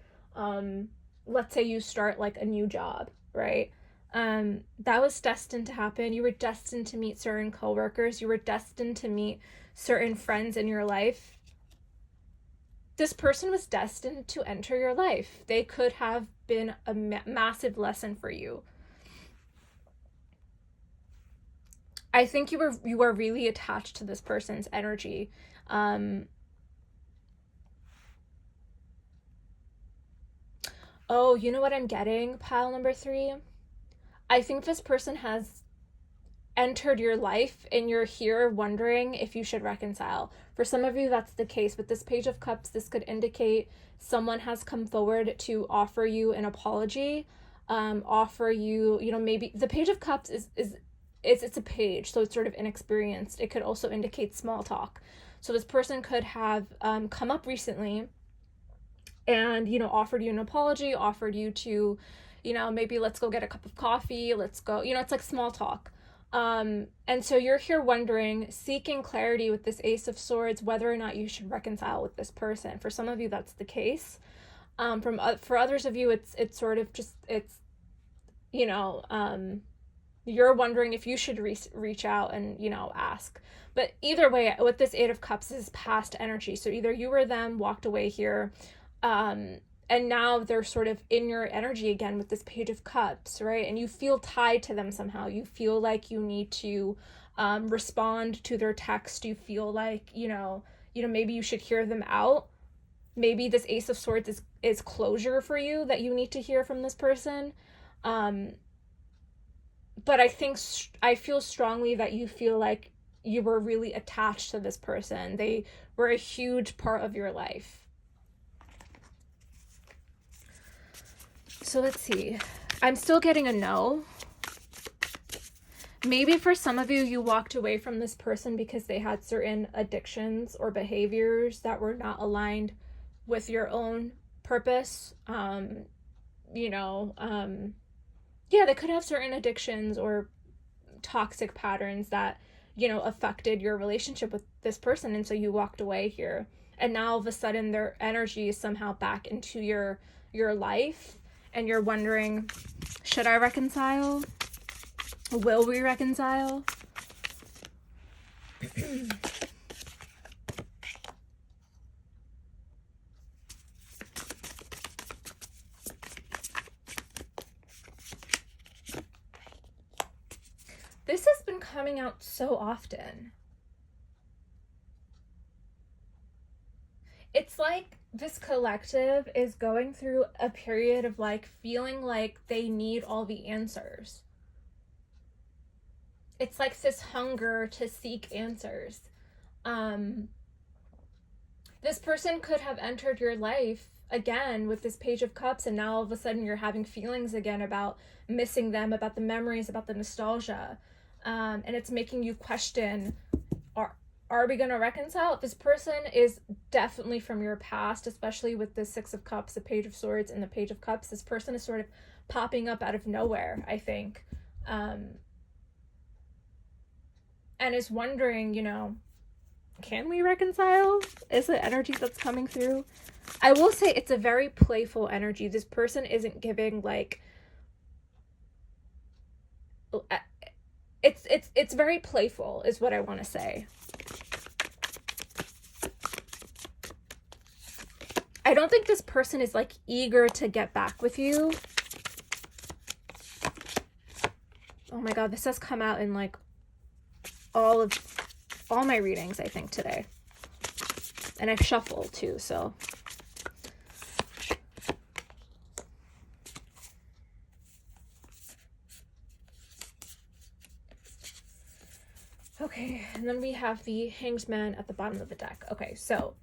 let's say you start like a new job, right? That was destined to happen. You were destined to meet certain coworkers. You were destined to meet certain friends in your life. This person was destined to enter your life. They could have been a massive lesson for you. I think you are really attached to this person's energy. Oh, you know what I'm getting, pile number 3? I think this person has entered your life and you're here wondering if you should reconcile. For some of you, that's the case. With this Page of Cups, this could indicate someone has come forward to offer you an apology, offer you, maybe the Page of Cups is it's a page, so it's sort of inexperienced. It could also indicate small talk. So this person could have come up recently and, offered you an apology, offered you to, maybe let's go get a cup of coffee, let's go, it's like small talk. And so you're here wondering, seeking clarity with this Ace of Swords, whether or not you should reconcile with this person. For some of you, that's the case. For others of you, it's sort of just, you're wondering if you should reach out and, ask. But either way, with this Eight of Cups, this is past energy. So either you or them walked away here, and now they're sort of in your energy again with this Page of Cups, right? And you feel tied to them somehow. You feel like you need to respond to their text. You feel like, maybe you should hear them out. Maybe this Ace of Swords is closure for you that you need to hear from this person. But I feel strongly that you feel like you were really attached to this person. They were a huge part of your life. So let's see. I'm still getting a no. Maybe for some of you, you walked away from this person because they had certain addictions or behaviors that were not aligned with your own purpose. Yeah, they could have certain addictions or toxic patterns that, affected your relationship with this person. And so you walked away here. And now all of a sudden their energy is somehow back into your life. And you're wondering, should I reconcile? Will we reconcile? This has been coming out so often. It's like this collective is going through a period of like feeling like they need all the answers. It's like this hunger to seek answers. This person could have entered your life again with this Page of Cups, and now all of a sudden you're having feelings again about missing them, about the memories, about the nostalgia. And it's making you question, are we going to reconcile? This person is definitely from your past, especially with the Six of Cups, the Page of Swords, and the Page of Cups. This person is sort of popping up out of nowhere, I think. And is wondering, can we reconcile? Is the energy that's coming through? I will say it's a very playful energy. This person isn't giving like... It's very playful is what I want to say. I don't think this person is like eager to get back with you. Oh my god, this has come out in like all my readings, I think, today. And I've shuffled too, so. Okay, and then we have the Hanged Man at the bottom of the deck. Okay, so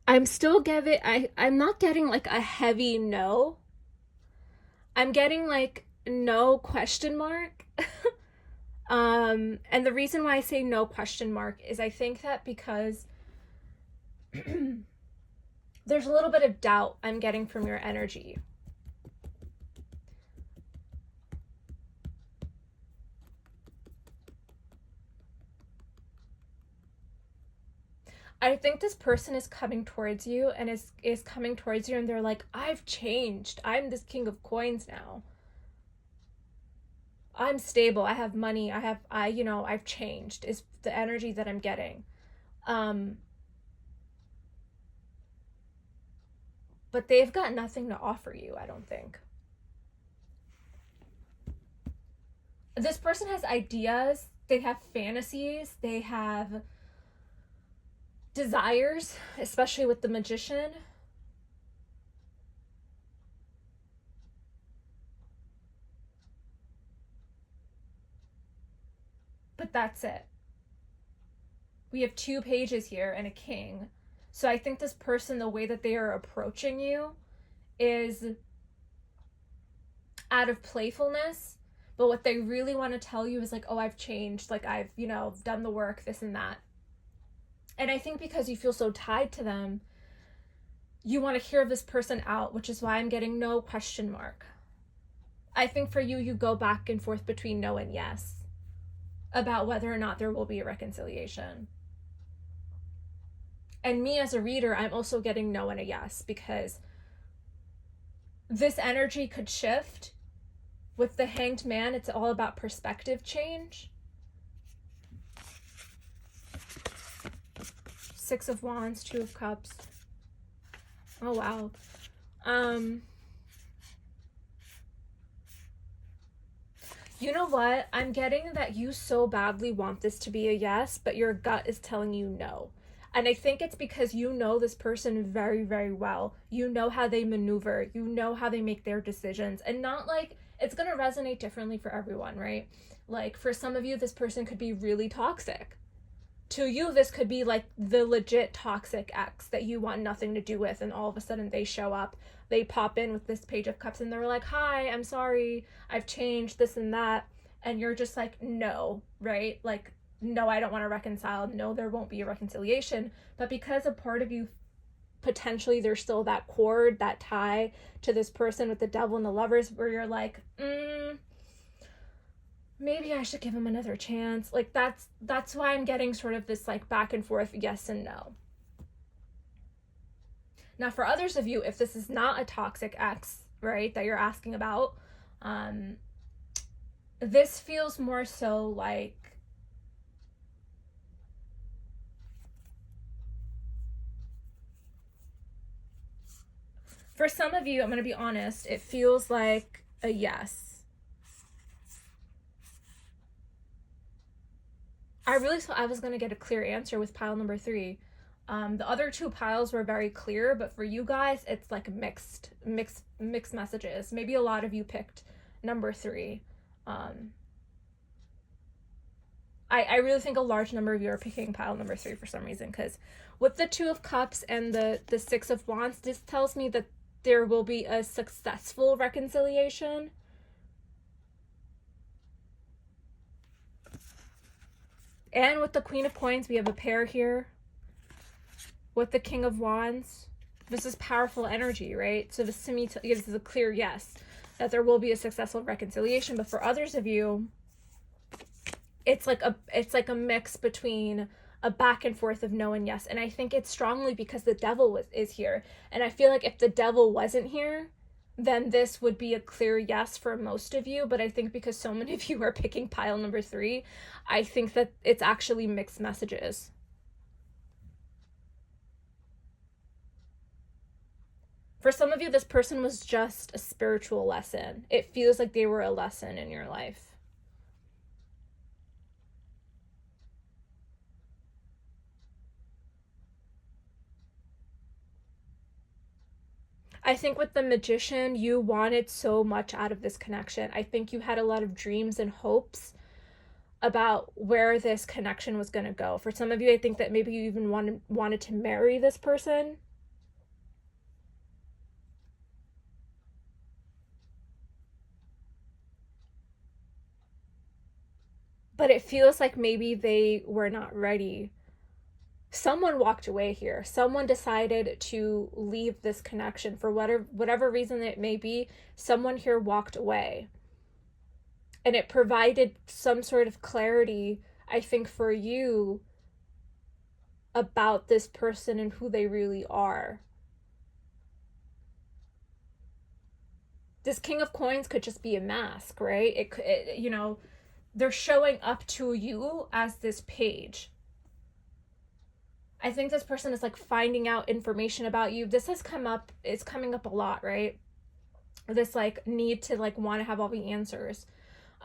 I'm still I'm not getting like a heavy no. I'm getting like no question mark. And the reason why I say no question mark is I think that because there's a little bit of doubt I'm getting from your energy. I think this person is coming towards you and is coming towards you and they're like, I've changed. I'm this king of coins now. I'm stable. I have money. I've changed is the energy that I'm getting. Um, but they've got nothing to offer you, I don't think. This person has ideas, they have fantasies, they have desires, especially with the magician. But that's it. We have 2 pages here and a king. So I think this person, the way that they are approaching you is out of playfulness. But what they really want to tell you is like, oh, I've changed. Like, I've, done the work, this and that. And I think because you feel so tied to them, you want to hear this person out, which is why I'm getting no question mark. I think for you, you go back and forth between no and yes about whether or not there will be a reconciliation. And me as a reader, I'm also getting no and a yes because this energy could shift. With the Hanged Man, it's all about perspective change. 6 of Wands, 2 of Cups. Oh, wow. You know what? I'm getting that you so badly want this to be a yes, but your gut is telling you no. And I think it's because you know this person very, very well. You know how they maneuver. You know how they make their decisions. And not like it's going to resonate differently for everyone, right? Like for some of you, this person could be really toxic. To you, this could be like the legit toxic ex that you want nothing to do with. And all of a sudden they show up, they pop in with this Page of Cups and they're like, hi, I'm sorry, I've changed this and that. And you're just like, no, right? Like, no, I don't want to reconcile. No, there won't be a reconciliation. But because a part of you, potentially there's still that cord, that tie to this person with the Devil and the Lovers where you're like, maybe I should give him another chance. Like that's why I'm getting sort of this like back and forth yes and no. Now for others of you, if this is not a toxic ex, right, that you're asking about, this feels more so like for some of you, I'm going to be honest, it feels like a yes. I really thought I was going to get a clear answer with pile number 3. The other 2 piles were very clear, but for you guys, it's like mixed messages. Maybe a lot of you picked number 3. I really think a large number of you are picking pile number 3 for some reason, because with the 2 of Cups and the 6 of Wands, this tells me that there will be a successful reconciliation. And with the Queen of Coins, we have a pair here. With the King of Wands, this is powerful energy, right? So this to me gives a clear yes, that there will be a successful reconciliation. But for others of you, it's like a mix between a back and forth of no and yes. And I think it's strongly because the Devil is here. And I feel like if the Devil wasn't here, then this would be a clear yes for most of you. But I think because so many of you are picking pile number 3, I think that it's actually mixed messages. For some of you, this person was just a spiritual lesson. It feels like they were a lesson in your life. I think with the Magician, you wanted so much out of this connection. I think you had a lot of dreams and hopes about where this connection was going to go. For some of you, I think that maybe you even wanted to marry this person. but it feels like maybe they were not ready. Someone walked away here. Someone decided to leave this connection for whatever reason it may be. Someone here walked away. And it provided some sort of clarity, I think, for you about this person and who they really are. This King of Coins could just be a mask, right? They're showing up to you as this page. I think this person is like finding out information about you. This has come up, it's coming up a lot, right? This like need to like want to have all the answers.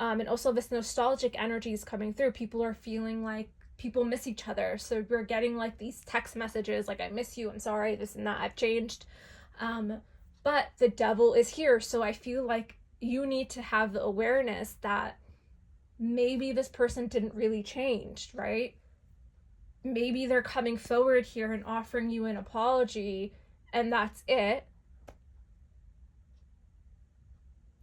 And also this nostalgic energy is coming through. People are feeling like people miss each other. So we're getting like these text messages like, I miss you, I'm sorry, this and that, I've changed. But the devil is here. So I feel like you need to have the awareness that maybe this person didn't really change, right? Maybe they're coming forward here and offering you an apology, and that's it.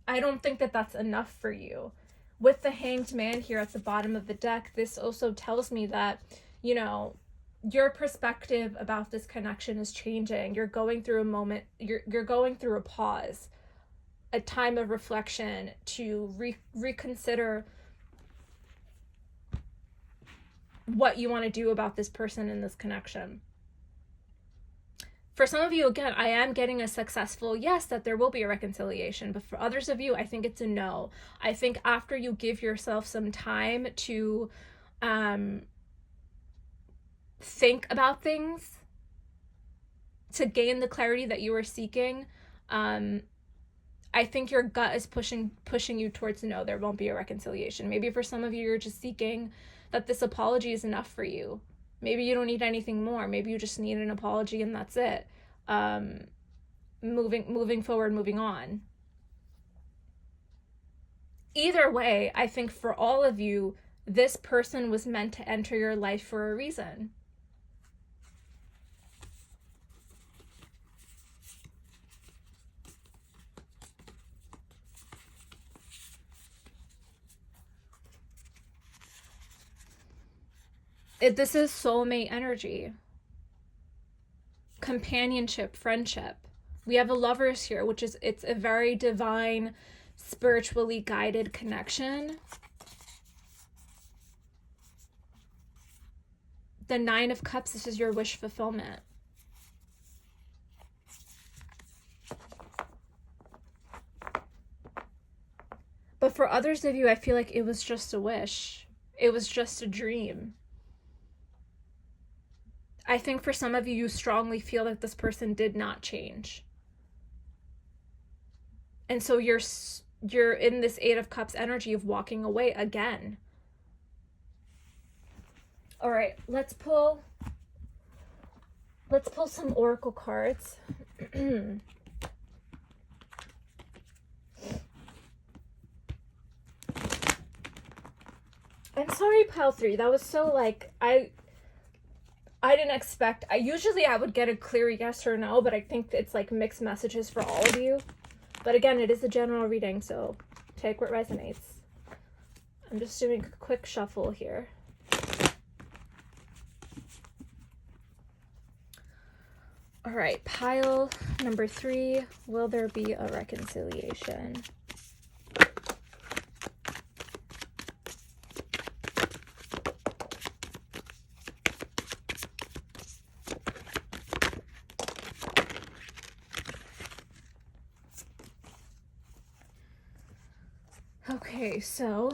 I don't think that that's enough for you. With the Hanged Man here at the bottom of the deck, this also tells me that, your perspective about this connection is changing. You're going through a moment, you're going through a pause, a time of reflection to reconsider what you want to do about this person in this connection. For some of you, again, I am getting a successful yes, that there will be a reconciliation. But for others of you, I think it's a no. I think after you give yourself some time to think about things, to gain the clarity that you are seeking, I think your gut is pushing you towards no, there won't be a reconciliation. Maybe for some of you, you're just seeking that this apology is enough for you. Maybe you don't need anything more. Maybe you just need an apology and that's it. Moving forward, moving on. Either way, I think for all of you, this person was meant to enter your life for a reason. This is soulmate energy, companionship, friendship. We have a Lovers here, which is, it's a very divine, spiritually guided connection. The Nine of Cups, this is your wish fulfillment. But for others of you, I feel like it was just a wish. It was just a dream. I think for some of you, you strongly feel that this person did not change. And so you're in this Eight of Cups energy of walking away again. All right, let's pull some oracle cards. I'm sorry, pile 3. That was so like, I didn't expect, usually I would get a clear yes or no, but I think it's like mixed messages for all of you. But again, it is a general reading, so take what resonates. I'm just doing a quick shuffle here. All right, pile number 3, will there be a reconciliation? Okay, so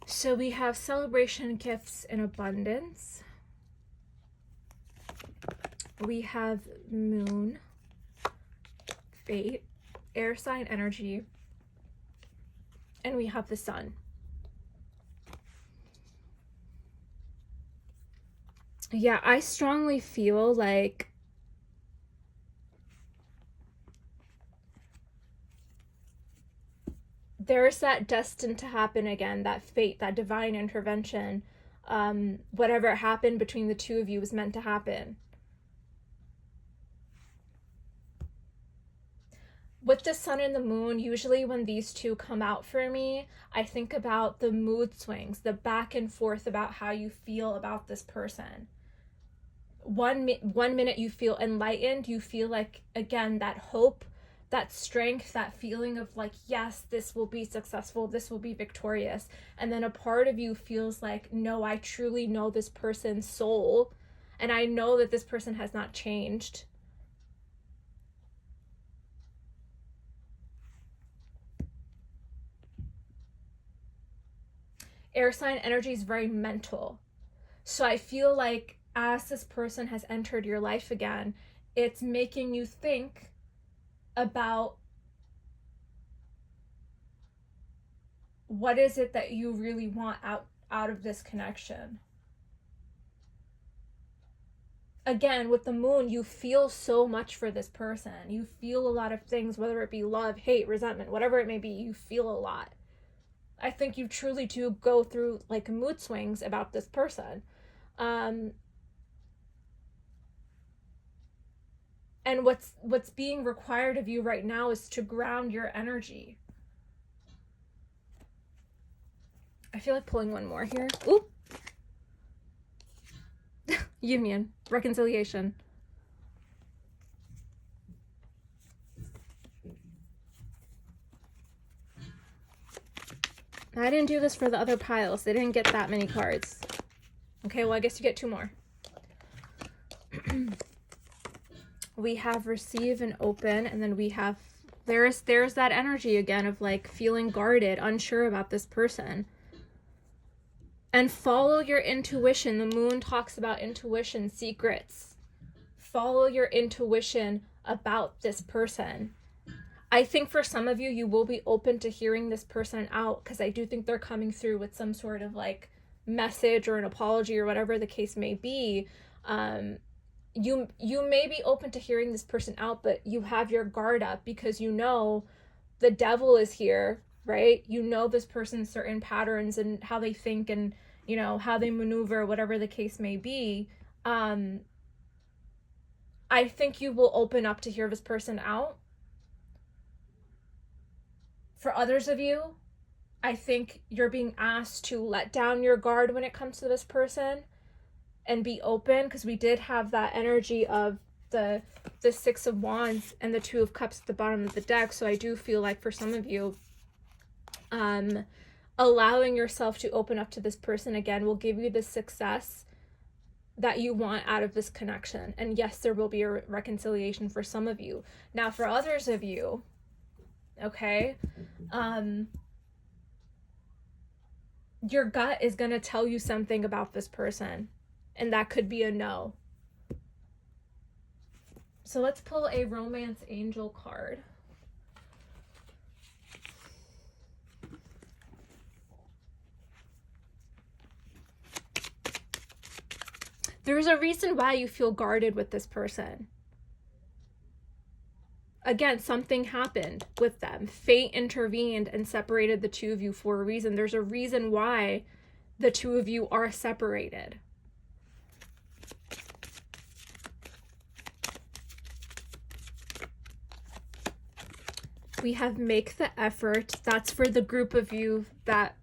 so we have celebration, gifts, and abundance. We have moon, fate, air sign energy, and we have the sun. Yeah, I strongly feel like there's that destined to happen again, that fate, that divine intervention. Whatever happened between the two of you was meant to happen. with the sun and the moon, usually when these two come out for me, I think about the mood swings, the back and forth about how you feel about this person. One minute you feel enlightened, you feel like, again, that hope, that strength, that feeling of like, yes, this will be successful, this will be victorious. And then a part of you feels like, no, I truly know this person's soul, and I know that this person has not changed. Air sign energy is very mental. So I feel like as this person has entered your life again, it's making you think about what is it that you really want out of this connection. Again, with the moon, you feel so much for this person. You feel a lot of things, whether it be love, hate, resentment, whatever it may be, you feel a lot. I think you truly do go through like mood swings about this person. And what's being required of you right now is to ground your energy. I feel like pulling one more here. Oop. Union, reconciliation. I didn't do this for the other piles. They didn't get that many cards. Okay, well, I guess you get two more. We have receive and open, and then we have, there's that energy again of like feeling guarded, unsure about this person. And follow your intuition. The moon talks about intuition, secrets. Follow your intuition about this person. I think for some of you, you will be open to hearing this person out, because I do think they're coming through with some sort of like message or an apology or whatever the case may be. You may be open to hearing this person out, but you have your guard up because you know the devil is here, right? You know this person's certain patterns and how they think and, you know, how they maneuver, whatever the case may be. I think you will open up to hear this person out. For others of you, I think you're being asked to let down your guard when it comes to this person and be open, because we did have that energy of the Six of Wands and the Two of Cups at the bottom of the deck. So I do feel like for some of you, allowing yourself to open up to this person again will give you the success that you want out of this connection. And yes, there will be a reconciliation for some of you. Now, for others of you, okay, your gut is going to tell you something about this person, and that could be a no. So let's pull a romance angel card. There's a reason why you feel guarded with this person. Again, something happened with them. Fate intervened and separated the two of you for a reason. There's a reason why the two of you are separated. We have make the effort. That's for the group of you that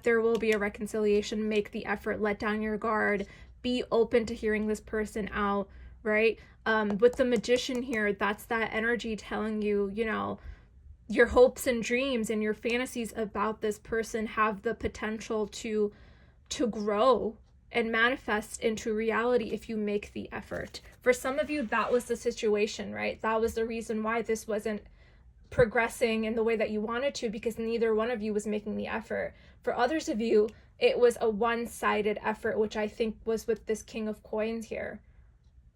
there will be a reconciliation. Make the effort, let down your guard, be open to hearing this person out, right? With the Magician here, that's that energy telling you, you know, your hopes and dreams and your fantasies about this person have the potential to grow and manifest into reality if you make the effort. For some of you, that was the situation, right? That was the reason why this wasn't progressing in the way that you wanted to, because neither one of you was making the effort. For others of you, it was a one-sided effort, which I think was with this King of Coins here,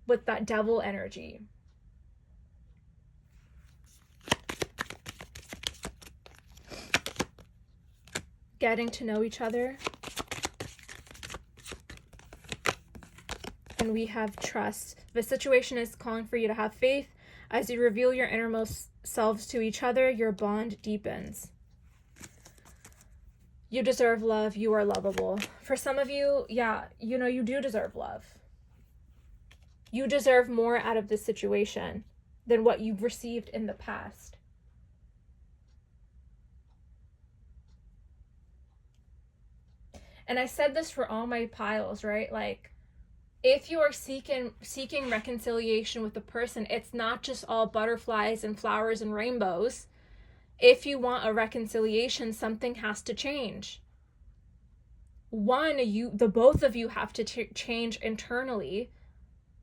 with that devil energy. Getting to know each other. And we have trust. The situation is calling for you to have faith. As you reveal your innermost selves to each other, your bond deepens. You deserve love. You are lovable. For some of you, yeah, you know, you do deserve love. You deserve more out of this situation. than what you've received in the past. And I said this for all my piles, right? Like, if you are seeking reconciliation with a person, it's not just all butterflies and flowers and rainbows. If you want a reconciliation, something has to change. One, the both of you have to change internally,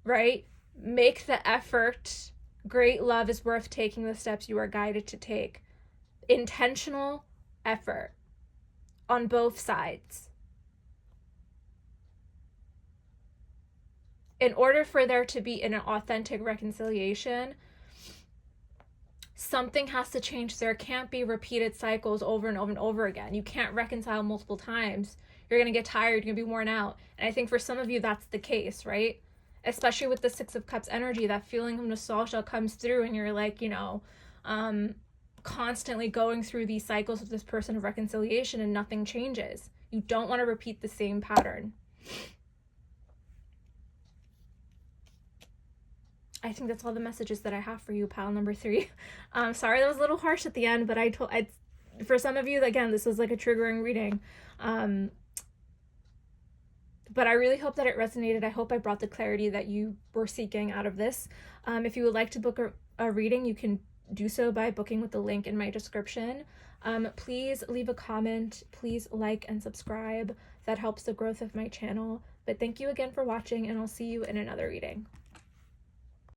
right? Make the effort. Great love is worth taking the steps you are guided to take. Intentional effort on both sides. In order for there to be an authentic reconciliation, something has to change. There can't be repeated cycles over and over and over again. You can't reconcile multiple times. You're going to get tired. You're going to be worn out. And I think for some of you, that's the case, right? Especially with the Six of Cups energy, that feeling of nostalgia comes through and you're like, constantly going through these cycles with this person of reconciliation and nothing changes. You don't want to repeat the same pattern. I think that's all the messages that I have for you, pile number 3. Sorry that was a little harsh at the end, but for some of you, again, this was like a triggering reading. But I really hope that it resonated. I hope I brought the clarity that you were seeking out of this. If you would like to book a reading, you can do so by booking with the link in my description. Please leave a comment. Please like and subscribe. That helps the growth of my channel. But thank you again for watching, and I'll see you in another reading.